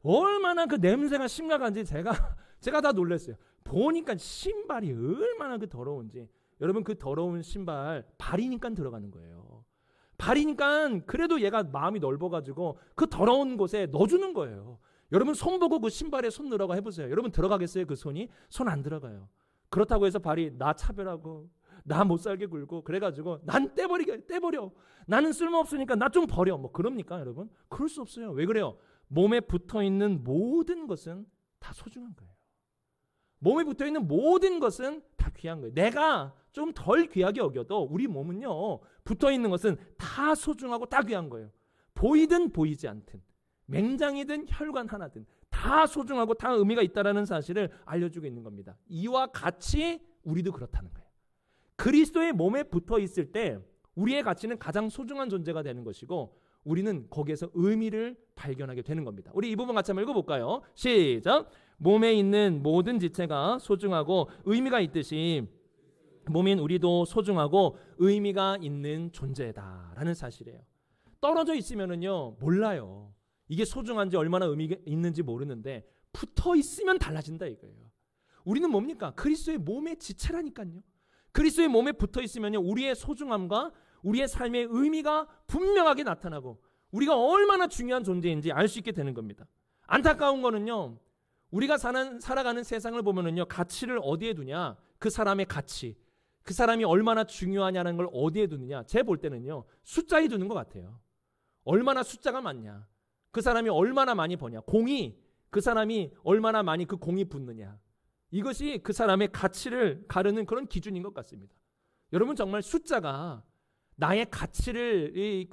얼마나 그 냄새가 심각한지 제가 다 놀랐어요. 보니까 신발이 얼마나 더러운지. 여러분 그 더러운 신발 발이니까 들어가는 거예요. 발이니까 그래도 얘가 마음이 넓어가지고 그 더러운 곳에 넣어주는 거예요. 여러분 손 보고 그 신발에 손 넣으라고 해보세요. 여러분 들어가겠어요? 그 손이? 손 안 들어가요. 그렇다고 해서 발이 나 차별하고 나 못 살게 굴고 그래가지고 난 떼버려. 나는 쓸모없으니까 나 좀 버려. 뭐 그럽니까 여러분? 그럴 수 없어요. 왜 그래요? 몸에 붙어있는 모든 것은 다 소중한 거예요. 몸에 붙어있는 모든 것은 다 귀한 거예요. 내가 좀 덜 귀하게 여겨도 우리 몸은요 붙어있는 것은 다 소중하고 다 귀한 거예요. 보이든 보이지 않든 맹장이든 혈관 하나든 다 소중하고 다 의미가 있다는 사실을 알려주고 있는 겁니다. 이와 같이 우리도 그렇다는 거예요. 그리스도의 몸에 붙어있을 때 우리의 가치는 가장 소중한 존재가 되는 것이고 우리는 거기에서 의미를 발견하게 되는 겁니다. 우리 이 부분 같이 한번 읽어볼까요? 시작! 몸에 있는 모든 지체가 소중하고 의미가 있듯이 몸인 우리도 소중하고 의미가 있는 존재다라는 사실이에요. 떨어져 있으면은요 몰라요. 이게 소중한지 얼마나 의미가 있는지 모르는데 붙어 있으면 달라진다 이거예요. 우리는 뭡니까? 그리스도의 몸의 지체라니까요. 그리스도의 몸에 붙어 있으면요 우리의 소중함과 우리의 삶의 의미가 분명하게 나타나고 우리가 얼마나 중요한 존재인지 알 수 있게 되는 겁니다. 안타까운 거는요 우리가 살아가는 세상을 보면은요 가치를 어디에 두냐? 그 사람의 가치, 그 사람이 얼마나 중요하냐는 걸 어디에 두느냐? 제 볼 때는요 숫자에 두는 것 같아요. 얼마나 숫자가 많냐? 그 사람이 얼마나 많이 버냐? 공이 그 사람이 얼마나 많이 그 공이 붙느냐? 이것이 그 사람의 가치를 가르는 그런 기준인 것 같습니다. 여러분 정말 숫자가 나의 가치를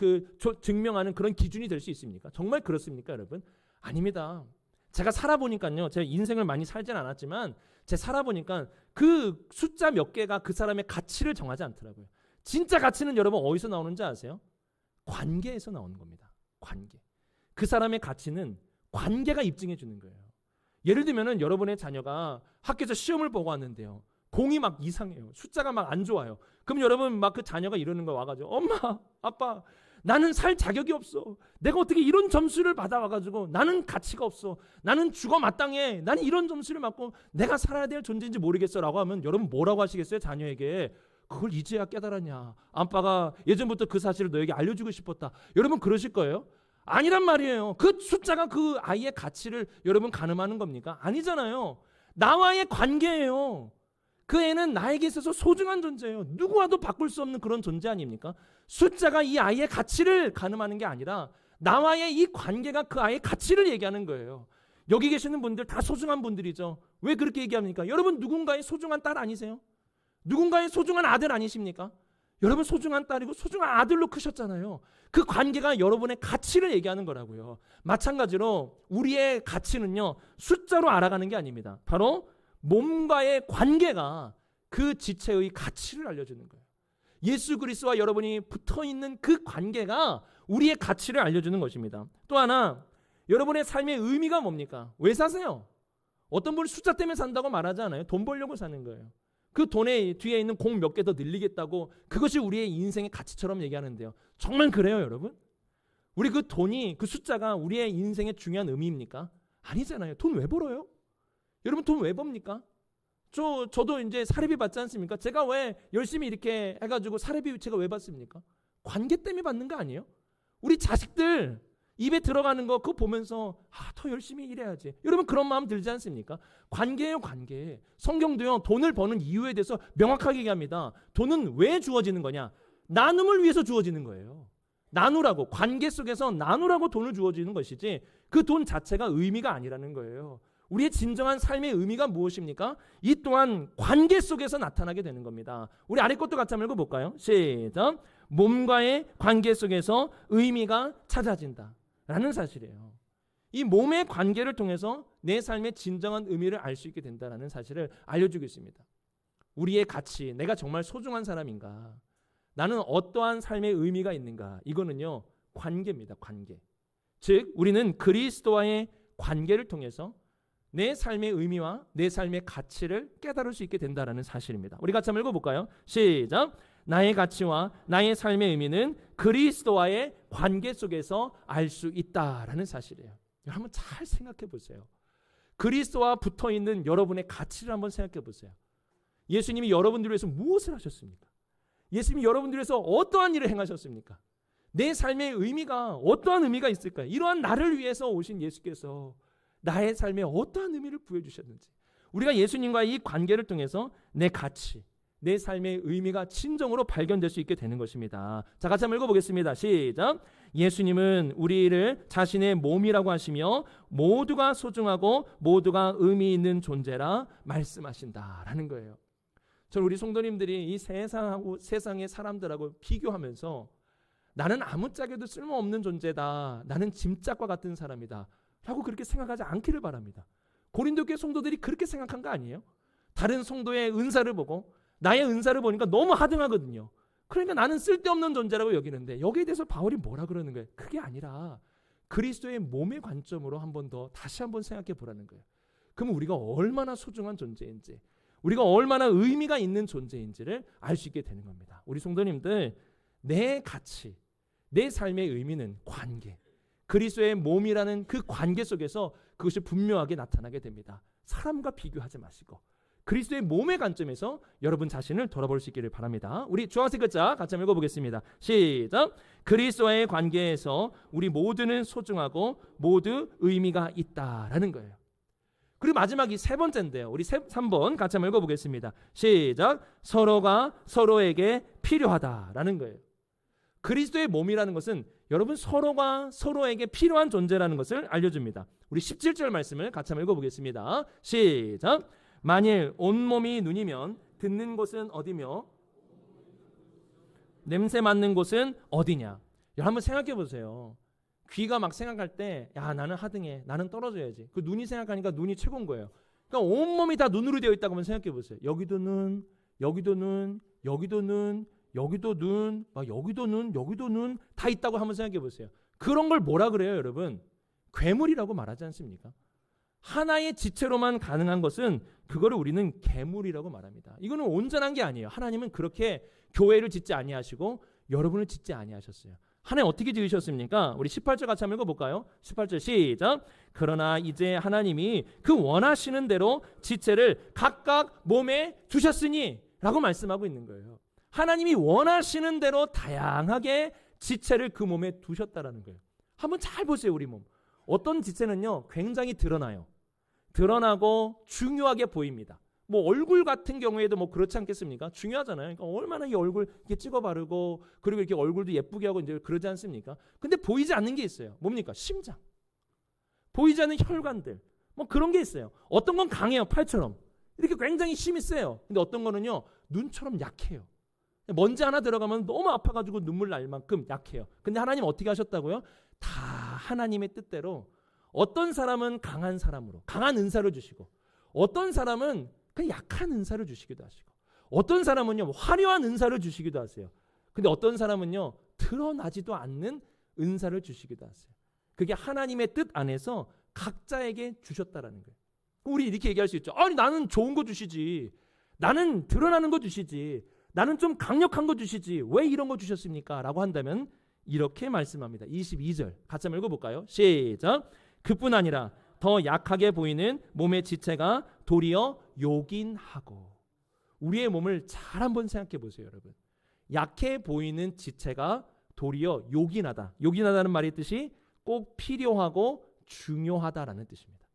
증명하는 그런 기준이 될 수 있습니까? 정말 그렇습니까, 여러분? 아닙니다. 제가 살아보니까요, 제가 인생을 많이 살진 않았지만 제가 살아보니까 그 숫자 몇 개가 그 사람의 가치를 정하지 않더라고요. 진짜 가치는 여러분 어디서 나오는지 아세요? 관계에서 나오는 겁니다. 관계. 그 사람의 가치는 관계가 입증해 주는 거예요. 예를 들면은 여러분의 자녀가 학교에서 시험을 보고 왔는데요. 공이 막 이상해요. 숫자가 막 안 좋아요. 그럼 여러분 막 그 자녀가 이러는 거 와가지고 엄마, 아빠, 나는 살 자격이 없어. 내가 어떻게 이런 점수를 받아와가지고 나는 가치가 없어. 나는 죽어 마땅해. 나는 이런 점수를 받고 내가 살아야 될 존재인지 모르겠어 라고 하면 여러분 뭐라고 하시겠어요? 자녀에게. 그걸 이제야 깨달았냐. 아빠가 예전부터 그 사실을 너에게 알려주고 싶었다. 여러분 그러실 거예요? 아니란 말이에요. 그 숫자가 그 아이의 가치를 여러분 가늠하는 겁니까? 아니잖아요. 나와의 관계예요. 그 애는 나에게 있어서 소중한 존재예요. 누구와도 바꿀 수 없는 그런 존재 아닙니까? 숫자가 이 아이의 가치를 가늠하는 게 아니라 나와의 이 관계가 그 아이의 가치를 얘기하는 거예요. 여기 계시는 분들 다 소중한 분들이죠. 왜 그렇게 얘기합니까? 여러분 누군가의 소중한 딸 아니세요? 누군가의 소중한 아들 아니십니까? 여러분 소중한 딸이고 소중한 아들로 크셨잖아요. 그 관계가 여러분의 가치를 얘기하는 거라고요. 마찬가지로 우리의 가치는요 숫자로 알아가는 게 아닙니다. 바로 몸과의 관계가 그 지체의 가치를 알려주는 거예요. 예수 그리스도와 여러분이 붙어있는 그 관계가 우리의 가치를 알려주는 것입니다. 또 하나 여러분의 삶의 의미가 뭡니까? 왜 사세요? 어떤 분은 숫자 때문에 산다고 말하지 않아요. 돈 벌려고 사는 거예요. 그 돈에 뒤에 있는 공 몇 개 더 늘리겠다고 그것이 우리의 인생의 가치처럼 얘기하는데요. 정말 그래요 여러분? 우리 그 돈이 그 숫자가 우리의 인생의 중요한 의미입니까? 아니잖아요. 돈 왜 벌어요? 여러분 돈 왜 법니까? 저도 이제 사례비 받지 않습니까? 제가 왜 열심히 이렇게 해가지고 사례비 제가 왜 받습니까? 관계 때문에 받는 거 아니에요? 우리 자식들 입에 들어가는 거 그거 보면서 더 열심히 일해야지. 여러분 그런 마음 들지 않습니까? 관계예요 관계. 성경도요 돈을 버는 이유에 대해서 명확하게 얘기합니다. 돈은 왜 주어지는 거냐? 나눔을 위해서 주어지는 거예요. 나누라고 관계 속에서 나누라고 돈을 주어지는 것이지 그 돈 자체가 의미가 아니라는 거예요. 우리의 진정한 삶의 의미가 무엇입니까? 이 또한 관계 속에서 나타나게 되는 겁니다. 우리 아래 것도 같이 한번 읽어볼까요? 시작. 몸과의 관계 속에서 의미가 찾아진다 라는 사실이에요. 이 몸의 관계를 통해서 내 삶의 진정한 의미를 알 수 있게 된다는 사실을 알려주고 있습니다. 우리의 가치, 내가 정말 소중한 사람인가? 나는 어떠한 삶의 의미가 있는가? 이거는요, 관계입니다. 관계. 즉 우리는 그리스도와의 관계를 통해서 내 삶의 의미와 내 삶의 가치를 깨달을 수 있게 된다는 사실입니다. 우리 같이 한번 읽어볼까요? 시작. 나의 가치와 나의 삶의 의미는 그리스도와의 관계 속에서 알 수 있다라는 사실이에요. 한번 잘 생각해 보세요. 그리스도와 붙어있는 여러분의 가치를 한번 생각해 보세요. 예수님이 여러분들을 위해서 무엇을 하셨습니까? 예수님이 여러분들을 위해서 어떠한 일을 행하셨습니까? 내 삶의 의미가 어떠한 의미가 있을까요? 이러한 나를 위해서 오신 예수께서 나의 삶에 어떠한 의미를 부여주셨는지, 우리가 예수님과의 이 관계를 통해서 내 가치, 내 삶의 의미가 진정으로 발견될 수 있게 되는 것입니다. 자, 같이 한번 읽어보겠습니다. 시작. 예수님은 우리를 자신의 몸이라고 하시며 모두가 소중하고 모두가 의미 있는 존재라 말씀하신다라는 거예요. 저는 우리 성도님들이 이 세상의 사람들하고 비교하면서 나는 아무짝에도 쓸모없는 존재다, 나는 짐짝과 같은 사람이다 라고 그렇게 생각하지 않기를 바랍니다. 고린도 교회 성도들이 그렇게 생각한 거 아니에요? 다른 성도의 은사를 보고 나의 은사를 보니까 너무 하등하거든요. 그러니까 나는 쓸데없는 존재라고 여기는데, 여기에 대해서 바울이 뭐라 그러는 거예요? 그게 아니라 그리스도의 몸의 관점으로 한 번 더 다시 한번 생각해 보라는 거예요. 그럼 우리가 얼마나 소중한 존재인지, 우리가 얼마나 의미가 있는 존재인지를 알 수 있게 되는 겁니다. 우리 성도님들, 내 가치, 내 삶의 의미는 관계, 그리스도의 몸이라는 그 관계 속에서 그것이 분명하게 나타나게 됩니다. 사람과 비교하지 마시고 그리스도의 몸의 관점에서 여러분 자신을 돌아볼 수 있기를 바랍니다. 우리 주황색 글자 같이 한번 읽어보겠습니다. 시작. 그리스도와의 관계에서 우리 모두는 소중하고 모두 의미가 있다라는 거예요. 그리고 마지막이 세 번째인데요. 우리 3번 같이 한번 읽어보겠습니다. 시작. 서로가 서로에게 필요하다라는 거예요. 그리스도의 몸이라는 것은 여러분 서로가 서로에게 필요한 존재라는 것을 알려줍니다. 우리 17절 말씀을 같이 한번 읽어보겠습니다. 시작. 만일 온몸이 눈이면 듣는 곳은 어디며 냄새 맡는 곳은 어디냐. 한번 생각해 보세요. 귀가 막 생각할 때, 야, 나는 하등해, 나는 떨어져야지. 그 눈이 생각하니까 눈이 최고인 거예요. 그러니까 온몸이 다 눈으로 되어 있다고 한번 생각해 보세요. 여기도 눈, 여기도 눈, 여기도 눈, 여기도 눈, 막 여기도 눈, 여기도 눈 다 있다고 한번 생각해 보세요. 그런 걸 뭐라 그래요, 여러분? 괴물이라고 말하지 않습니까? 하나의 지체로만 가능한 것은 그거를 우리는 괴물이라고 말합니다. 이거는 온전한 게 아니에요. 하나님은 그렇게 교회를 짓지 아니하시고 여러분을 짓지 아니하셨어요. 하나님 어떻게 지으셨습니까? 우리 18절 같이 한번 읽어볼까요? 18절 시작. 그러나 이제 하나님이 그 원하시는 대로 지체를 각각 몸에 두셨으니 라고 말씀하고 있는 거예요. 하나님이 원하시는 대로 다양하게 지체를 그 몸에 두셨다라는 거예요. 한번 잘 보세요. 우리 몸. 어떤 지체는요 굉장히 드러나요. 드러나고 중요하게 보입니다. 뭐 얼굴 같은 경우에도 뭐 그렇지 않겠습니까? 중요하잖아요. 그러니까 얼마나 이 얼굴 이렇게 찍어 바르고 그리고 이렇게 얼굴도 예쁘게 하고 이제 그러지 않습니까? 근데 보이지 않는 게 있어요. 뭡니까? 심장. 보이지 않는 혈관들. 뭐 그런 게 있어요. 어떤 건 강해요. 팔처럼. 이렇게 굉장히 힘이 세요. 근데 어떤 거는요 눈처럼 약해요. 먼지 하나 들어가면 너무 아파가지고 눈물 날 만큼 약해요. 근데 하나님 어떻게 하셨다고요? 다 하나님의 뜻대로 어떤 사람은 강한 사람으로 강한 은사를 주시고, 어떤 사람은 그냥 약한 은사를 주시기도 하시고, 어떤 사람은요 화려한 은사를 주시기도 하세요. 근데 어떤 사람은요 드러나지도 않는 은사를 주시기도 하세요. 그게 하나님의 뜻 안에서 각자에게 주셨다라는 거예요. 우리 이렇게 얘기할 수 있죠. 아니 나는 좋은 거 주시지, 나는 드러나는 거 주시지, 나는 좀 강력한 거 주시지, 왜 이런 거 주셨습니까? 라고 한다면 이렇게 말씀합니다. 22절 같이 한번 읽어볼까요? 시작. 그뿐 아니라 더 약하게 보이는 몸의 지체가 도리어 요긴하고. 우리의 몸을 잘 한번 생각해 보세요, 여러분. 약해 보이는 지체가 도리어 요긴하다. 요긴하다는 말의 뜻이 꼭 필요하고 중요하다라는 뜻입니다.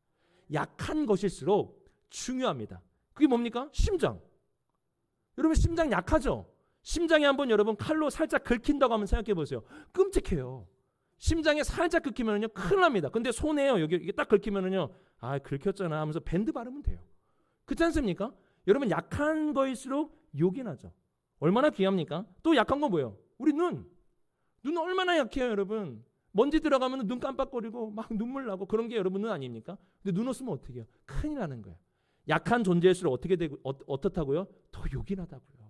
약한 것일수록 중요합니다. 그게 뭡니까? 심장. 여러분 심장 약하죠? 심장에 한번 여러분 칼로 살짝 긁힌다고 한번 생각해 보세요. 끔찍해요. 심장에 살짝 긁히면요 큰일 납니다. 근데 손에요 여기 이게 딱 긁히면은요, 아 긁혔잖아 하면서 밴드 바르면 돼요. 그렇지 않습니까? 여러분 약한 거일수록 요긴하죠. 얼마나 귀합니까? 또 약한 거 뭐예요? 우리 눈. 눈은 얼마나 약해요, 여러분. 먼지 들어가면 눈 깜빡거리고 막 눈물 나고 그런 게 여러분은 아닙니까? 근데 눈 없으면 어떻게 해요? 큰일 나는 거예요. 약한 존재일수록 어떻게 되고 어떻다고요? 더 요긴하다고요.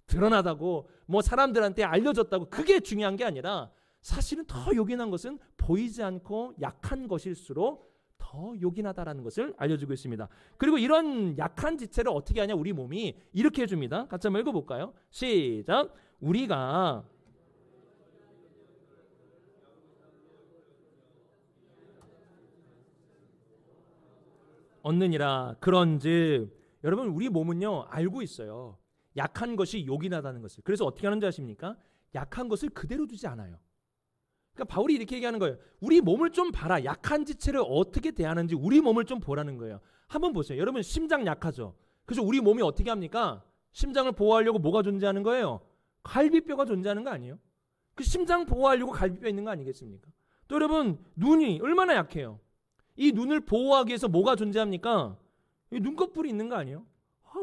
드러나다고 뭐 사람들한테 알려졌다고 그게 중요한 게 아니라 사실은 더 요긴한 것은 보이지 않고 약한 것일수록 더 요긴하다라는 것을 알려주고 있습니다. 그리고 이런 약한 지체를 어떻게 하냐? 우리 몸이 이렇게 해줍니다. 같이 한번 읽어볼까요? 시작. 우리가 얻느니라. 그런즉 여러분 우리 몸은요 알고 있어요. 약한 것이 요긴하다는 것을. 그래서 어떻게 하는지 아십니까? 약한 것을 그대로 두지 않아요. 그러니까 바울이 이렇게 얘기하는 거예요. 우리 몸을 좀 봐라. 약한 지체를 어떻게 대하는지 우리 몸을 좀 보라는 거예요. 한번 보세요. 여러분 심장 약하죠. 그래서 우리 몸이 어떻게 합니까? 심장을 보호하려고 뭐가 존재하는 거예요? 갈비뼈가 존재하는 거 아니에요? 그 심장 보호하려고 갈비뼈 있는 거 아니겠습니까? 또 여러분 눈이 얼마나 약해요? 이 눈을 보호하기 위해서 뭐가 존재합니까? 이 눈꺼풀이 있는 거 아니에요?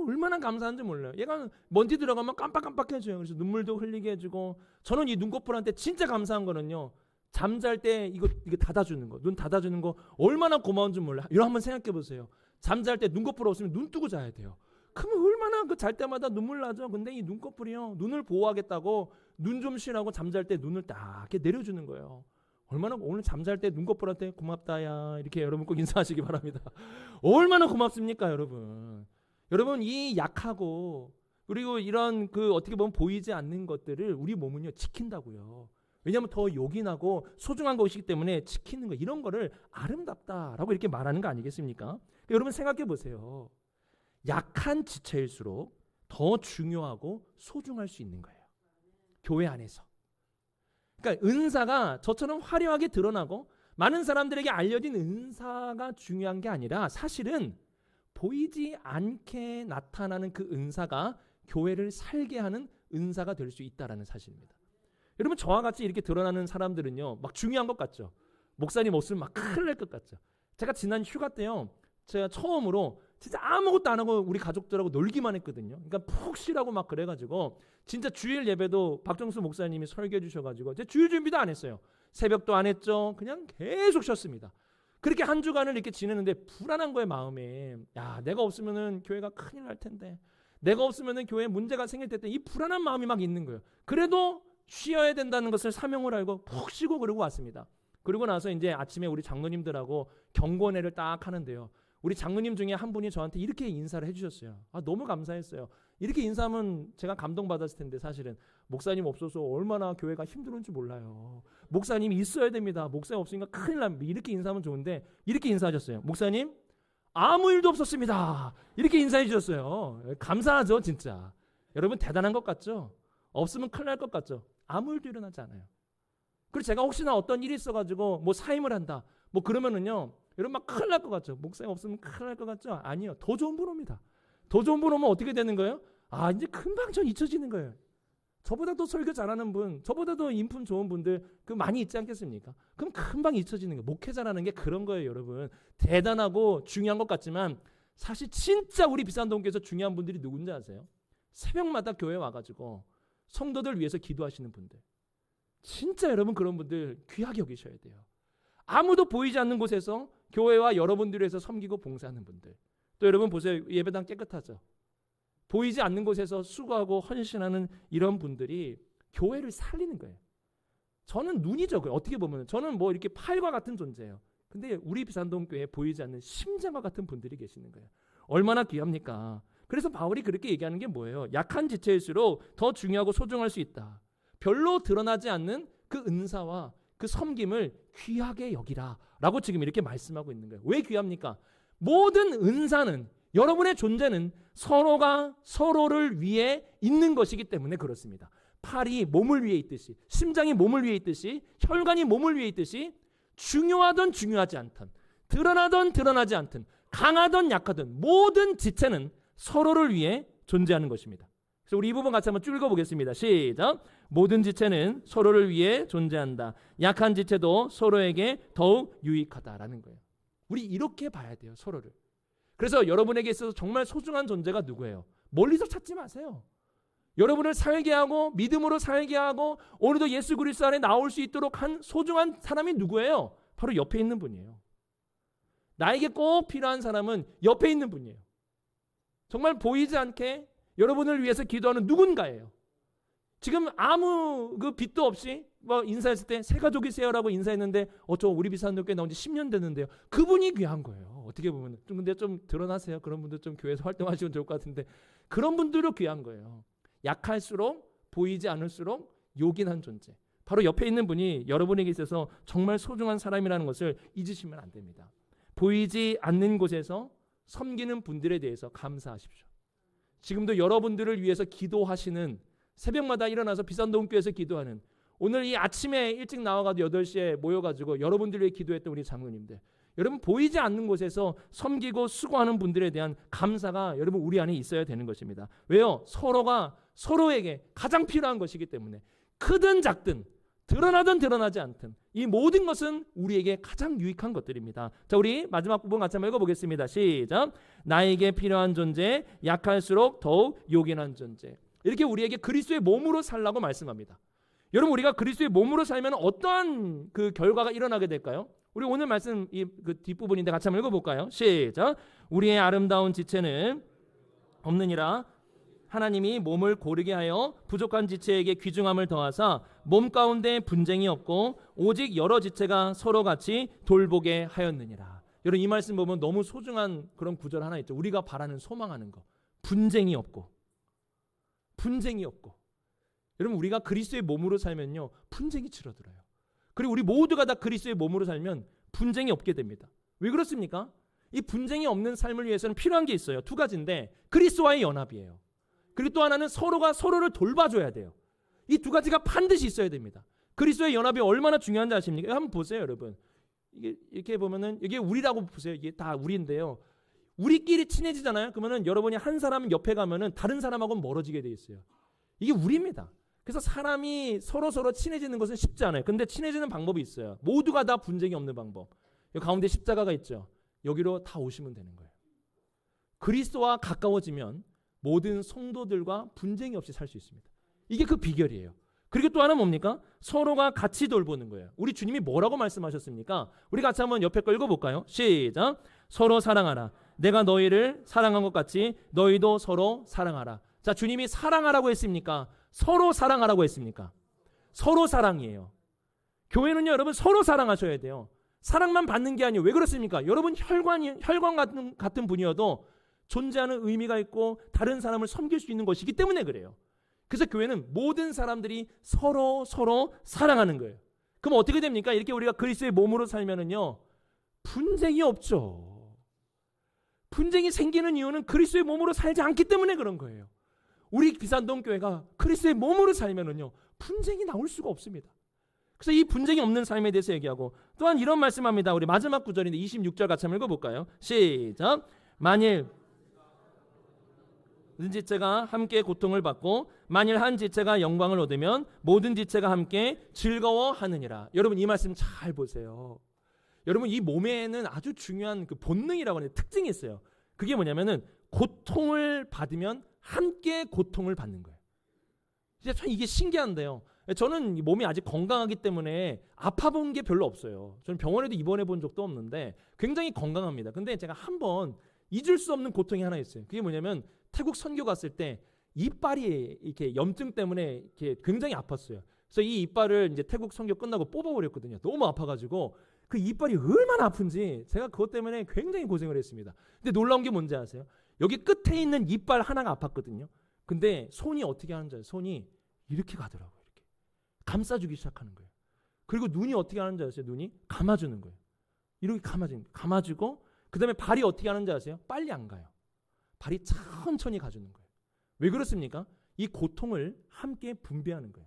얼마나 감사한지 몰라요. 얘가 먼지 들어가면 깜빡깜빡해져요. 그래서 눈물도 흘리게 해주고. 저는 이 눈꺼풀한테 진짜 감사한 거는요, 잠잘 때 이거 닫아주는 거, 눈 닫아주는 거 얼마나 고마운지 몰라요. 이거 한번 생각해 보세요. 잠잘 때 눈꺼풀 없으면 눈 뜨고 자야 돼요. 그러면 얼마나 그 잘 때마다 눈물 나죠. 근데 이 눈꺼풀이요, 눈을 보호하겠다고 눈 좀 쉬라고 잠잘 때 눈을 딱 이렇게 내려주는 거예요. 얼마나 오늘 잠잘 때 눈꺼풀한테 고맙다야 이렇게 여러분 꼭 인사하시기 바랍니다. 얼마나 고맙습니까, 여러분? 여러분 이 약하고 그리고 이런 그 어떻게 보면 보이지 않는 것들을 우리 몸은요 지킨다고요. 왜냐하면 더 요긴하고 소중한 것이기 때문에 지키는 거 이런 거를 아름답다라고 이렇게 말하는 거 아니겠습니까? 그러니까 여러분 생각해 보세요. 약한 지체일수록 더 중요하고 소중할 수 있는 거예요. 교회 안에서. 그러니까 은사가 저처럼 화려하게 드러나고 많은 사람들에게 알려진 은사가 중요한 게 아니라 사실은 보이지 않게 나타나는 그 은사가 교회를 살게 하는 은사가 될 수 있다라는 사실입니다. 여러분 저와 같이 이렇게 드러나는 사람들은요 막 중요한 것 같죠. 목사님 없으면 막 큰일 날 것 같죠. 제가 지난 휴가 때요 제가 처음으로 진짜 아무것도 안 하고 우리 가족들하고 놀기만 했거든요. 그러니까 푹 쉬라고 막 그래가지고 진짜 주일 예배도 박정수 목사님이 설교해 주셔가지고 제가 주일 준비도 안 했어요. 새벽도 안 했죠. 그냥 계속 쉬었습니다. 그렇게 한 주간을 이렇게 지내는데 불안한 거예요, 마음에. 야, 내가 없으면은 교회가 큰일 날 텐데. 내가 없으면은 교회에 문제가 생길 텐데 이 불안한 마음이 막 있는 거예요. 그래도 쉬어야 된다는 것을 사명을 알고 푹 쉬고 그러고 왔습니다. 그리고 나서 이제 아침에 우리 장로님들하고 경건회를 딱 하는데요. 우리 장로님 중에 한 분이 저한테 이렇게 인사를 해주셨어요. 너무 감사했어요. 이렇게 인사하면 제가 감동받았을 텐데 사실은 목사님 없어서 얼마나 교회가 힘들었는지 몰라요. 목사님이 있어야 됩니다. 목사님 없으니까 큰일 납니다. 이렇게 인사하면 좋은데 이렇게 인사하셨어요. 목사님 아무 일도 없었습니다. 이렇게 인사해 주셨어요. 감사하죠 진짜. 여러분 대단한 것 같죠? 없으면 큰일 날 것 같죠? 아무 일도 일어나지 않아요. 그리고 제가 혹시나 어떤 일이 있어가지고 뭐 사임을 한다 뭐 그러면은요 여러분 막 큰일 날 것 같죠? 목사님 없으면 큰일 날 것 같죠? 아니요. 더 좋은 분 옵니다. 더 좋은 분 오면 어떻게 되는 거예요? 이제 금방 전 잊혀지는 거예요. 저보다 더 설교 잘하는 분, 저보다 더 인품 좋은 분들 그 많이 있지 않겠습니까? 그럼 금방 잊혀지는 거예요. 목회자라는 게 그런 거예요, 여러분. 대단하고 중요한 것 같지만 사실 진짜 우리 비산동교에서 중요한 분들이 누군지 아세요? 새벽마다 교회 와가지고 성도들 위해서 기도하시는 분들. 진짜 여러분 그런 분들 귀하게 여기셔야 돼요. 아무도 보이지 않는 곳에서 교회와 여러분들을 위해서 섬기고 봉사하는 분들. 또 여러분 보세요. 예배당 깨끗하죠. 보이지 않는 곳에서 수고하고 헌신하는 이런 분들이 교회를 살리는 거예요. 저는 눈이죠. 어떻게 보면 저는 뭐 이렇게 팔과 같은 존재예요. 근데 우리 비산동교회에 보이지 않는 심장과 같은 분들이 계시는 거예요. 얼마나 귀합니까? 그래서 바울이 그렇게 얘기하는 게 뭐예요? 약한 지체일수록 더 중요하고 소중할 수 있다. 별로 드러나지 않는 그 은사와 그 섬김을 귀하게 여기라 라고 지금 이렇게 말씀하고 있는 거예요. 왜 귀합니까? 모든 은사는 여러분의 존재는 서로가 서로를 위해 있는 것이기 때문에 그렇습니다. 팔이 몸을 위해 있듯이 심장이 몸을 위해 있듯이 혈관이 몸을 위해 있듯이 중요하든 중요하지 않든 드러나든 드러나지 않든 강하든 약하든 모든 지체는 서로를 위해 존재하는 것입니다. 그래서 우리 이 부분 같이 한번 쭉 읽어보겠습니다. 시작. 모든 지체는 서로를 위해 존재한다. 약한 지체도 서로에게 더욱 유익하다라는 거예요. 우리 이렇게 봐야 돼요, 서로를. 그래서 여러분에게 있어서 정말 소중한 존재가 누구예요? 멀리서 찾지 마세요. 여러분을 살게 하고 믿음으로 살게 하고 오늘도 예수 그리스도 안에 나올 수 있도록 한 소중한 사람이 누구예요? 바로 옆에 있는 분이에요. 나에게 꼭 필요한 사람은 옆에 있는 분이에요. 정말 보이지 않게 여러분을 위해서 기도하는 누군가예요. 지금 아무 그 빚도 없이 뭐 인사했을 때 새 가족이세요라고 인사했는데 저 우리 비산도교회 나온 지 10년 됐는데요. 그분이 귀한 거예요. 어떻게 보면 좀 근데 좀 드러나세요. 그런 분들 좀 교회에서 활동하시면 좋을 것 같은데 그런 분들도 귀한 거예요. 약할수록 보이지 않을수록 요긴한 존재. 바로 옆에 있는 분이 여러분에게 있어서 정말 소중한 사람이라는 것을 잊으시면 안 됩니다. 보이지 않는 곳에서 섬기는 분들에 대해서 감사하십시오. 지금도 여러분들을 위해서 기도하시는 새벽마다 일어나서 비산동교회에서 기도하는 오늘 이 아침에 일찍 나와가지고 8시에 모여가지고 여러분들을 위해 기도했던 우리 장로님들, 여러분 보이지 않는 곳에서 섬기고 수고하는 분들에 대한 감사가 여러분 우리 안에 있어야 되는 것입니다. 왜요? 서로가 서로에게 가장 필요한 것이기 때문에 크든 작든 드러나든 드러나지 않든 이 모든 것은 우리에게 가장 유익한 것들입니다. 자, 우리 마지막 부분 같이 한번 읽어보겠습니다. 시작. 나에게 필요한 존재, 약할수록 더욱 요긴한 존재. 이렇게 우리에게 그리스도의 몸으로 살라고 말씀합니다. 여러분 우리가 그리스도의 몸으로 살면 어떠한 그 결과가 일어나게 될까요? 우리 오늘 말씀 그 뒷부분인데 같이 한번 읽어볼까요? 시작. 우리의 아름다운 지체는 없느니라. 하나님이 몸을 고르게 하여 부족한 지체에게 귀중함을 더하사 몸 가운데 분쟁이 없고 오직 여러 지체가 서로 같이 돌보게 하였느니라. 여러분 이 말씀 보면 너무 소중한 그런 구절 하나 있죠. 우리가 바라는 소망하는 거. 분쟁이 없고. 여러분 우리가 그리스도의 몸으로 살면요. 분쟁이 줄어들어요. 그리고 우리 모두가 다 그리스도의 몸으로 살면 분쟁이 없게 됩니다. 왜 그렇습니까? 이 분쟁이 없는 삶을 위해서는 필요한 게 있어요. 2가지인데 그리스도와의 연합이에요. 그리고 또 하나는 서로가 서로를 돌봐줘야 돼요. 이 2가지가 반드시 있어야 됩니다. 그리스도의 연합이 얼마나 중요한지 아십니까? 한번 보세요, 여러분. 이게 이렇게 보면은 이게 우리라고 보세요. 이게 다 우리인데요. 우리끼리 친해지잖아요. 그러면은 여러분이 한 사람 옆에 가면은 다른 사람하고는 멀어지게 돼 있어요. 이게 우리입니다. 그래서 사람이 서로 친해지는 것은 쉽지 않아요. 근데 친해지는 방법이 있어요. 모두가 다 분쟁이 없는 방법. 여기 가운데 십자가가 있죠. 여기로 다 오시면 되는 거예요. 그리스도와 가까워지면 모든 성도들과 분쟁이 없이 살 수 있습니다. 이게 그 비결이에요. 그리고 또 하나 뭡니까? 서로가 같이 돌보는 거예요. 우리 주님이 뭐라고 말씀하셨습니까? 우리 같이 한번 옆에 거 읽어볼까요? 시작. 서로 사랑하라. 내가 너희를 사랑한 것 같이 너희도 서로 사랑하라. 자, 주님이 사랑하라고 했습니까? 서로 사랑하라고 했습니까? 서로 사랑이에요. 교회는요, 여러분 서로 사랑하셔야 돼요. 사랑만 받는 게 아니에요. 왜 그렇습니까? 여러분 혈관 같은 분이어도 존재하는 의미가 있고 다른 사람을 섬길 수 있는 것이기 때문에 그래요. 그래서 교회는 모든 사람들이 서로 사랑하는 거예요. 그럼 어떻게 됩니까? 이렇게 우리가 그리스도의 몸으로 살면은요, 분쟁이 없죠. 분쟁이 생기는 이유는 그리스도의 몸으로 살지 않기 때문에 그런 거예요. 우리 비산동 교회가 그리스도의 몸으로 살면은요, 분쟁이 나올 수가 없습니다. 그래서 이 분쟁이 없는 삶에 대해서 얘기하고 또한 이런 말씀합니다. 우리 마지막 구절인데 26절 같이 한번 읽어볼까요? 시작. 만일 모든 지체가 함께 고통을 받고 만일 한 지체가 영광을 얻으면 모든 지체가 함께 즐거워하느니라. 여러분 이 말씀 잘 보세요. 여러분 이 몸에는 아주 중요한 그 본능이라고 하는 특징이 있어요. 그게 뭐냐면은 고통을 받으면 함께 고통을 받는 거예요. 진짜 참 이게 신기한데요. 저는 몸이 아직 건강하기 때문에 아파본 게 별로 없어요. 저는 병원에도 입원해 본 적도 없는데 굉장히 건강합니다. 근데 제가 한번 잊을 수 없는 고통이 하나 있어요. 그게 뭐냐면 태국 선교 갔을 때 이빨이 이렇게 염증 때문에 이렇게 굉장히 아팠어요. 그래서 이 이빨을 이제 태국 선교 끝나고 뽑아버렸거든요. 너무 아파가지고 그 이빨이 얼마나 아픈지 제가 그것 때문에 굉장히 고생을 했습니다. 근데 놀라운 게 뭔지 아세요? 여기 끝에 있는 이빨 하나가 아팠거든요. 근데 손이 어떻게 하는지 아세요? 손이 이렇게 가더라고요. 이렇게 감싸주기 시작하는 거예요. 그리고 눈이 어떻게 하는지 아세요? 눈이 감아주는 거예요. 이렇게 감아주고 그 다음에 발이 어떻게 하는지 아세요? 빨리 안 가요. 발이 천천히 가주는 거예요. 왜 그렇습니까? 이 고통을 함께 분배하는 거예요.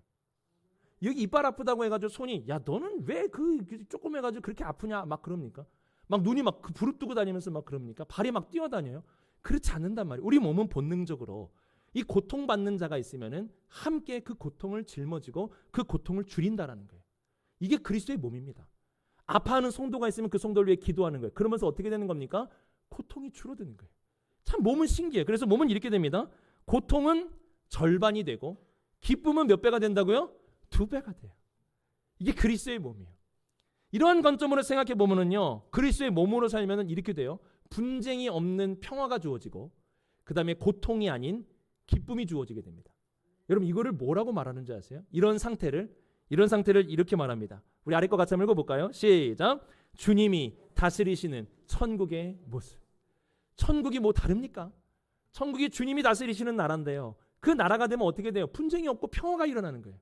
여기 이빨 아프다고 해가지고 손이 야 너는 왜 그 조금 해가지고 그렇게 아프냐 막 그럽니까? 막 눈이 막 부릅뜨고 다니면서 막 그럽니까? 발이 막 뛰어다녀요? 그렇지 않는단 말이에요. 우리 몸은 본능적으로 이 고통받는 자가 있으면은 함께 그 고통을 짊어지고 그 고통을 줄인다라는 거예요. 이게 그리스도의 몸입니다. 아파하는 성도가 있으면 그 성도를 위해 기도하는 거예요. 그러면서 어떻게 되는 겁니까? 고통이 줄어드는 거예요. 참 몸은 신기해요. 그래서 몸은 이렇게 됩니다. 고통은 절반이 되고 기쁨은 몇 배가 된다고요? 2배가 돼요. 이게 그리스도의 몸이에요. 이러한 관점으로 생각해 보면은요, 그리스도의 몸으로 살면은 이렇게 돼요. 분쟁이 없는 평화가 주어지고, 그 다음에 고통이 아닌 기쁨이 주어지게 됩니다. 여러분, 이거를 뭐라고 말하는지 아세요? 이런 상태를 이렇게 말합니다. 우리 아래 거 같이 한번 읽어볼까요? 시작. 주님이 다스리시는 천국의 모습. 천국이 뭐 다릅니까? 천국이 주님이 다스리시는 나라인데요. 그 나라가 되면 어떻게 돼요? 분쟁이 없고 평화가 일어나는 거예요.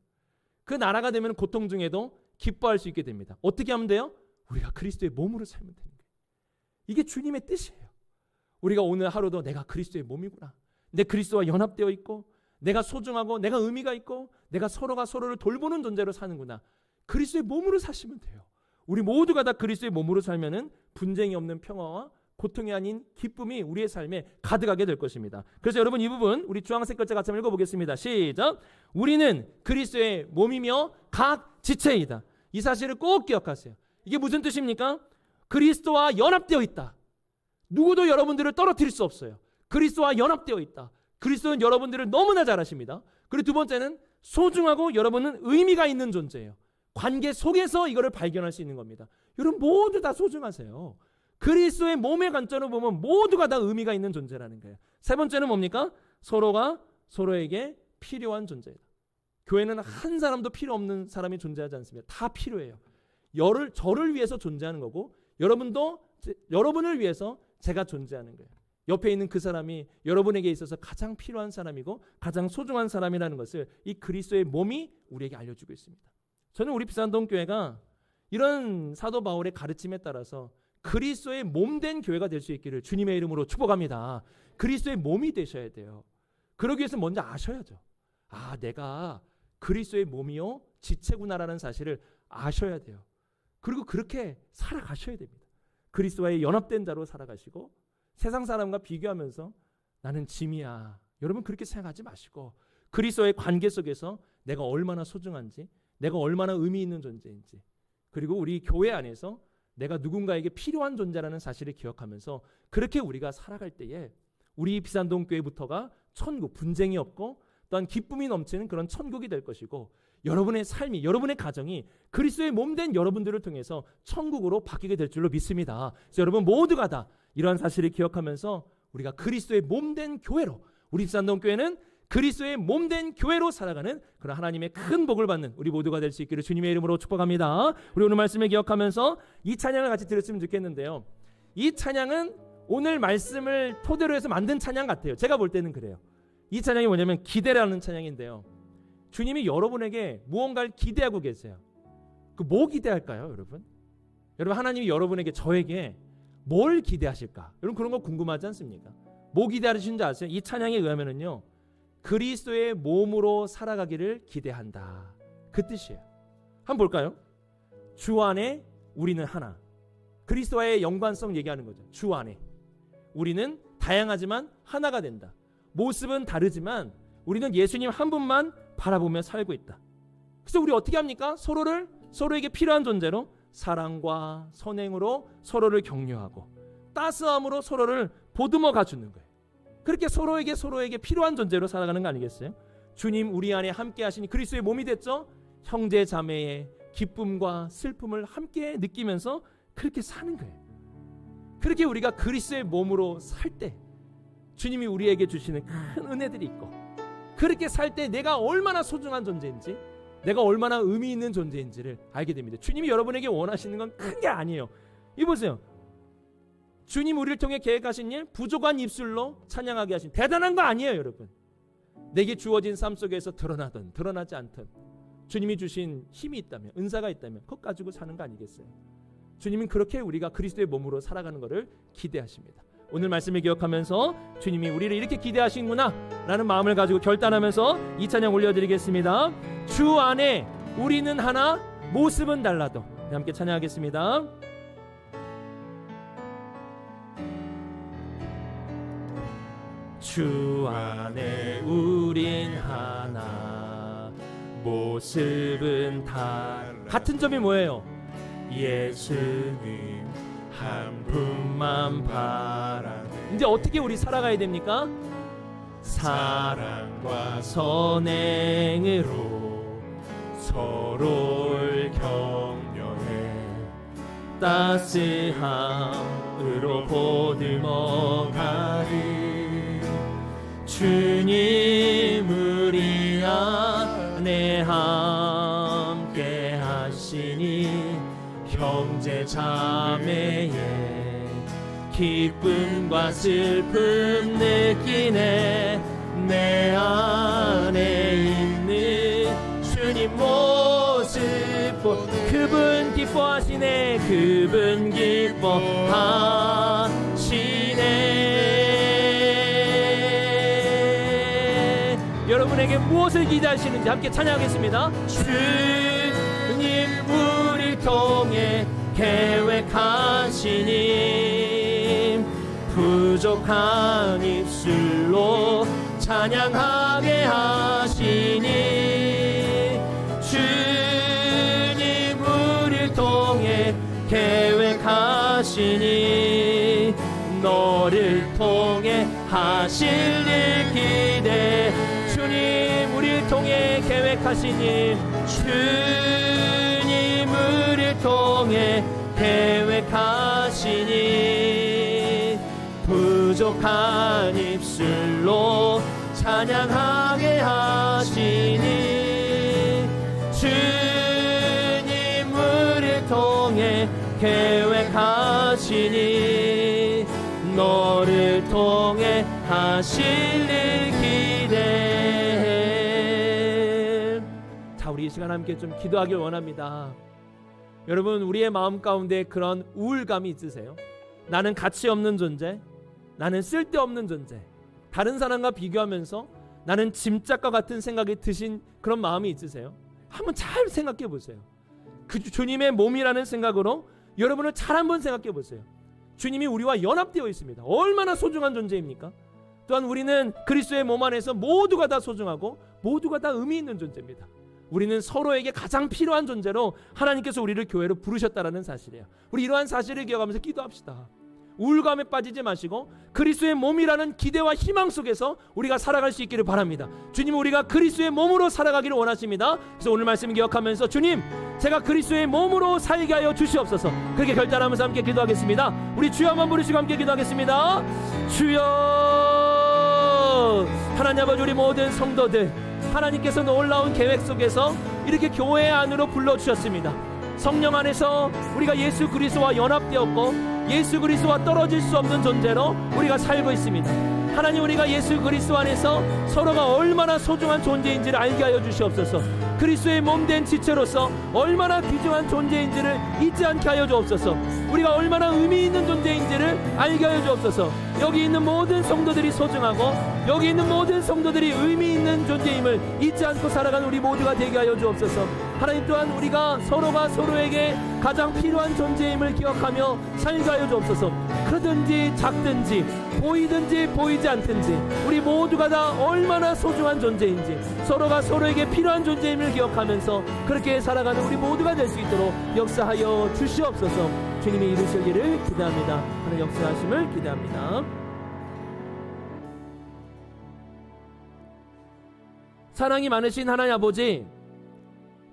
그 나라가 되면 고통 중에도 기뻐할 수 있게 됩니다. 어떻게 하면 돼요? 우리가 그리스도의 몸으로 살면 되는 거예요. 이게 주님의 뜻이에요. 우리가 오늘 하루도 내가 그리스도의 몸이구나, 내 그리스도와 연합되어 있고, 내가 소중하고 내가 의미가 있고, 내가 서로가 서로를 돌보는 존재로 사는구나. 그리스도의 몸으로 사시면 돼요. 우리 모두가 다 그리스도의 몸으로 살면은 분쟁이 없는 평화와 고통이 아닌 기쁨이 우리의 삶에 가득하게 될 것입니다. 그래서 여러분, 이 부분 우리 주황색 글자 같이 한번 읽어보겠습니다. 시작. 우리는 그리스도의 몸이며 각 지체이다. 이 사실을 꼭 기억하세요. 이게 무슨 뜻입니까? 그리스도와 연합되어 있다. 누구도 여러분들을 떨어뜨릴 수 없어요. 그리스도와 연합되어 있다. 그리스도는 여러분들을 너무나 잘 아십니다. 그리고 두 번째는 소중하고 여러분은 의미가 있는 존재예요. 관계 속에서 이거를 발견할 수 있는 겁니다. 여러분 모두 다 소중하세요. 그리스도의 몸의 관점으로 보면 모두가 다 의미가 있는 존재라는 거예요. 세 번째는 뭡니까? 서로가 서로에게 필요한 존재다. 교회는 한 사람도 필요 없는 사람이 존재하지 않습니다. 다 필요해요. 저를 위해서 존재하는 거고, 여러분도 여러분을 위해서 제가 존재하는 거예요. 옆에 있는 그 사람이 여러분에게 있어서 가장 필요한 사람이고 가장 소중한 사람이라는 것을 이 그리스도의 몸이 우리에게 알려주고 있습니다. 저는 우리 비산동교회가 이런 사도 바울의 가르침에 따라서 그리스도의 몸된 교회가 될 수 있기를 주님의 이름으로 축복합니다. 그리스도의 몸이 되셔야 돼요. 그러기 위해서 먼저 아셔야죠. 아, 내가 그리스도의 몸이요 지체구나라는 사실을 아셔야 돼요. 그리고 그렇게 살아가셔야 됩니다. 그리스도와의 연합된 자로 살아가시고, 세상 사람과 비교하면서 나는 짐이야, 여러분 그렇게 생각하지 마시고, 그리스도의 관계 속에서 내가 얼마나 소중한지, 내가 얼마나 의미 있는 존재인지, 그리고 우리 교회 안에서 내가 누군가에게 필요한 존재라는 사실을 기억하면서 그렇게 우리가 살아갈 때에 우리 비산동교회부터가 천국, 분쟁이 없고 또한 기쁨이 넘치는 그런 천국이 될 것이고, 여러분의 삶이, 여러분의 가정이 그리스도의 몸된 여러분들을 통해서 천국으로 바뀌게 될 줄로 믿습니다. 그래서 여러분 모두가 다 이러한 사실을 기억하면서 우리가 그리스도의 몸된 교회로, 우리 비산동교회는 그리스도의 몸된 교회로 살아가는 그런 하나님의 큰 복을 받는 우리 모두가 될 수 있기를 주님의 이름으로 축복합니다. 우리 오늘 말씀을 기억하면서 이 찬양을 같이 들었으면 좋겠는데요, 이 찬양은 오늘 말씀을 토대로 해서 만든 찬양 같아요. 제가 볼 때는 그래요. 이 찬양이 뭐냐면 기대라는 찬양인데요, 주님이 여러분에게 무언가를 기대하고 계세요. 그 뭐 기대할까요, 여러분? 여러분, 하나님이 여러분에게, 저에게 뭘 기대하실까? 여러분 그런 거 궁금하지 않습니까? 뭐 기대하시는지 아세요? 이 찬양에 의하면은요, 그리스도의 몸으로 살아가기를 기대한다, 그 뜻이에요. 한번 볼까요? 주 안에 우리는 하나. 그리스도와의 연관성 얘기하는 거죠. 주 안에 우리는 다양하지만 하나가 된다. 모습은 다르지만 우리는 예수님 한 분만 바라보며 살고 있다. 그래서 우리 어떻게 합니까? 서로에게 필요한 존재로 사랑과 선행으로 서로를 격려하고 따스함으로 서로를 보듬어 가주는 거예요. 그렇게 서로에게 필요한 존재로 살아가는 거 아니겠어요? 주님 우리 안에 함께 하시니 그리스도의 몸이 됐죠? 형제 자매의 기쁨과 슬픔을 함께 느끼면서 그렇게 사는 거예요. 그렇게 우리가 그리스도의 몸으로 살 때 주님이 우리에게 주시는 큰 은혜들이 있고, 그렇게 살 때 내가 얼마나 소중한 존재인지, 내가 얼마나 의미 있는 존재인지를 알게 됩니다. 주님이 여러분에게 원하시는 건 큰 게 아니에요. 이 보세요. 주님 우리를 통해 계획하신 일, 부족한 입술로 찬양하게 하신, 대단한 거 아니에요, 여러분. 내게 주어진 삶 속에서 드러나든 드러나지 않든 주님이 주신 힘이 있다면, 은사가 있다면 그것 가지고 사는 거 아니겠어요? 주님은 그렇게 우리가 그리스도의 몸으로 살아가는 것을 기대하십니다. 오늘 말씀을 기억하면서 주님이 우리를 이렇게 기대하시는구나 라는 마음을 가지고 결단하면서 이 찬양 올려드리겠습니다. 주 안에 우리는 하나, 모습은 달라도. 함께 찬양하겠습니다. 주 안에 우린 하나, 모습은 달라. 같은 점이 뭐예요? 예수님 한 분만 바라네. 이제 어떻게 우리 살아가야 됩니까? 사랑과 선행으로 서로를 격려해 따스함으로 보듬어가리. 주님 우리 안에 함께 하시니 형제 자매의 기쁨과 슬픔 느끼네. 내 안에 있는 주님 모습 그분 기뻐하시네. 그분 기뻐하시네. 여러분에게 무엇을 기대하시는지 함께 찬양하겠습니다. 주님 우리 통해 계획하시니 부족한 입술로 찬양하게 하시니. 주님 우리를 통해 계획하시니 너를 통해 하실 일 기대. 주님 우리를 통해 계획하시니 주님 우리를 통해 계획하시니 부족한 입술로 찬양하게 하시니. 주님 우리를 통해 계획하시니 너를 통해 하실 일 기대해. 자, 우리 이 시간 함께 좀 기도하길 원합니다. 여러분, 우리의 마음 가운데 그런 우울감이 있으세요? 나는 가치 없는 존재, 나는 쓸데없는 존재, 다른 사람과 비교하면서 나는 짐짝과 같은 생각이 드신 그런 마음이 있으세요? 한번 잘 생각해 보세요. 그 주님의 몸이라는 생각으로 여러분을 잘 한번 생각해 보세요. 주님이 우리와 연합되어 있습니다. 얼마나 소중한 존재입니까? 또한 우리는 그리스도의 몸 안에서 모두가 다 소중하고 모두가 다 의미 있는 존재입니다. 우리는 서로에게 가장 필요한 존재로 하나님께서 우리를 교회로 부르셨다는 사실이에요. 우리 이러한 사실을 기억하면서 기도합시다. 우울감에 빠지지 마시고 그리스도의 몸이라는 기대와 희망 속에서 우리가 살아갈 수 있기를 바랍니다. 주님, 우리가 그리스도의 몸으로 살아가기를 원하십니다. 그래서 오늘 말씀 기억하면서 주님, 제가 그리스도의 몸으로 살게 하여 주시옵소서. 그렇게 결단하면서 함께 기도하겠습니다. 우리 주여 한번 부르시고 함께 기도하겠습니다. 주여. 하나님 아버지, 우리 모든 성도들 하나님께서 놀라운 계획 속에서 이렇게 교회 안으로 불러주셨습니다. 성령 안에서 우리가 예수 그리스도와 연합되었고 예수 그리스도와 떨어질 수 없는 존재로 우리가 살고 있습니다. 하나님, 우리가 예수 그리스도 안에서 서로가 얼마나 소중한 존재인지를 알게 하여 주시옵소서. 그리스도의 몸된 지체로서 얼마나 귀중한 존재인지를 잊지 않게 하여 주옵소서. 우리가 얼마나 의미 있는 존재인지를 알게 하여 주옵소서. 여기 있는 모든 성도들이 소중하고 여기 있는 모든 성도들이 의미 있는 존재임을 잊지 않고 살아가는 우리 모두가 되게 하여 주옵소서. 하나님, 또한 우리가 서로가 서로에게 가장 필요한 존재임을 기억하며 살게 하여 주옵소서. 크든지 작든지 보이든지 보이지 않든지 우리 모두가 다 얼마나 소중한 존재인지 서로가 서로에게 필요한 존재임을 기억하면서 그렇게 살아가는 우리 모두가 될 수 있도록 역사하여 주시옵소서. 주님이 이루실 일을 기대합니다. 하나님 역사하심을 기대합니다. 사랑이 많으신 하나님 아버지,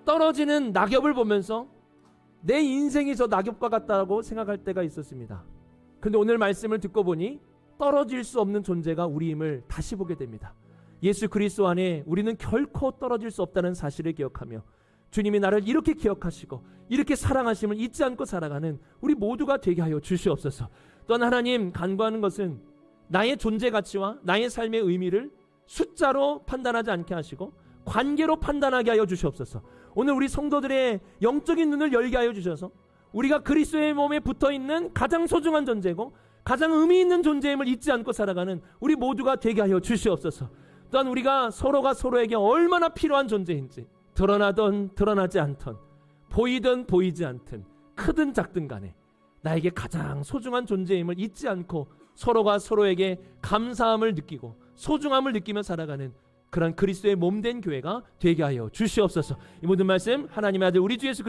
떨어지는 낙엽을 보면서 내 인생이 저 낙엽과 같다고 생각할 때가 있었습니다. 그런데 오늘 말씀을 듣고 보니 떨어질 수 없는 존재가 우리임을 다시 보게 됩니다. 예수 그리스도 안에 우리는 결코 떨어질 수 없다는 사실을 기억하며 주님이 나를 이렇게 기억하시고 이렇게 사랑하심을 잊지 않고 살아가는 우리 모두가 되게 하여 주시옵소서. 또한 하나님, 간구하는 것은 나의 존재 가치와 나의 삶의 의미를 숫자로 판단하지 않게 하시고 관계로 판단하게 하여 주시옵소서. 오늘 우리 성도들의 영적인 눈을 열게 하여 주셔서 우리가 그리스도의 몸에 붙어있는 가장 소중한 존재고 가장 의미 있는 존재임을 잊지 않고 살아가는 우리 모두가 되게 하여 주시옵소서. 또한 우리가 서로가 서로에게 얼마나 필요한 존재인지 드러나든 드러나지 않든 보이든 보이지 않든 크든 작든 간에 나에게 가장 소중한 존재임을 잊지 않고 서로가 서로에게 감사함을 느끼고 소중함을 느끼며 살아가는 그런 그리스도의 몸된 교회가 되게 하여 주시옵소서. 이 모든 말씀 하나님의 아들 우리 주 예수 그리스도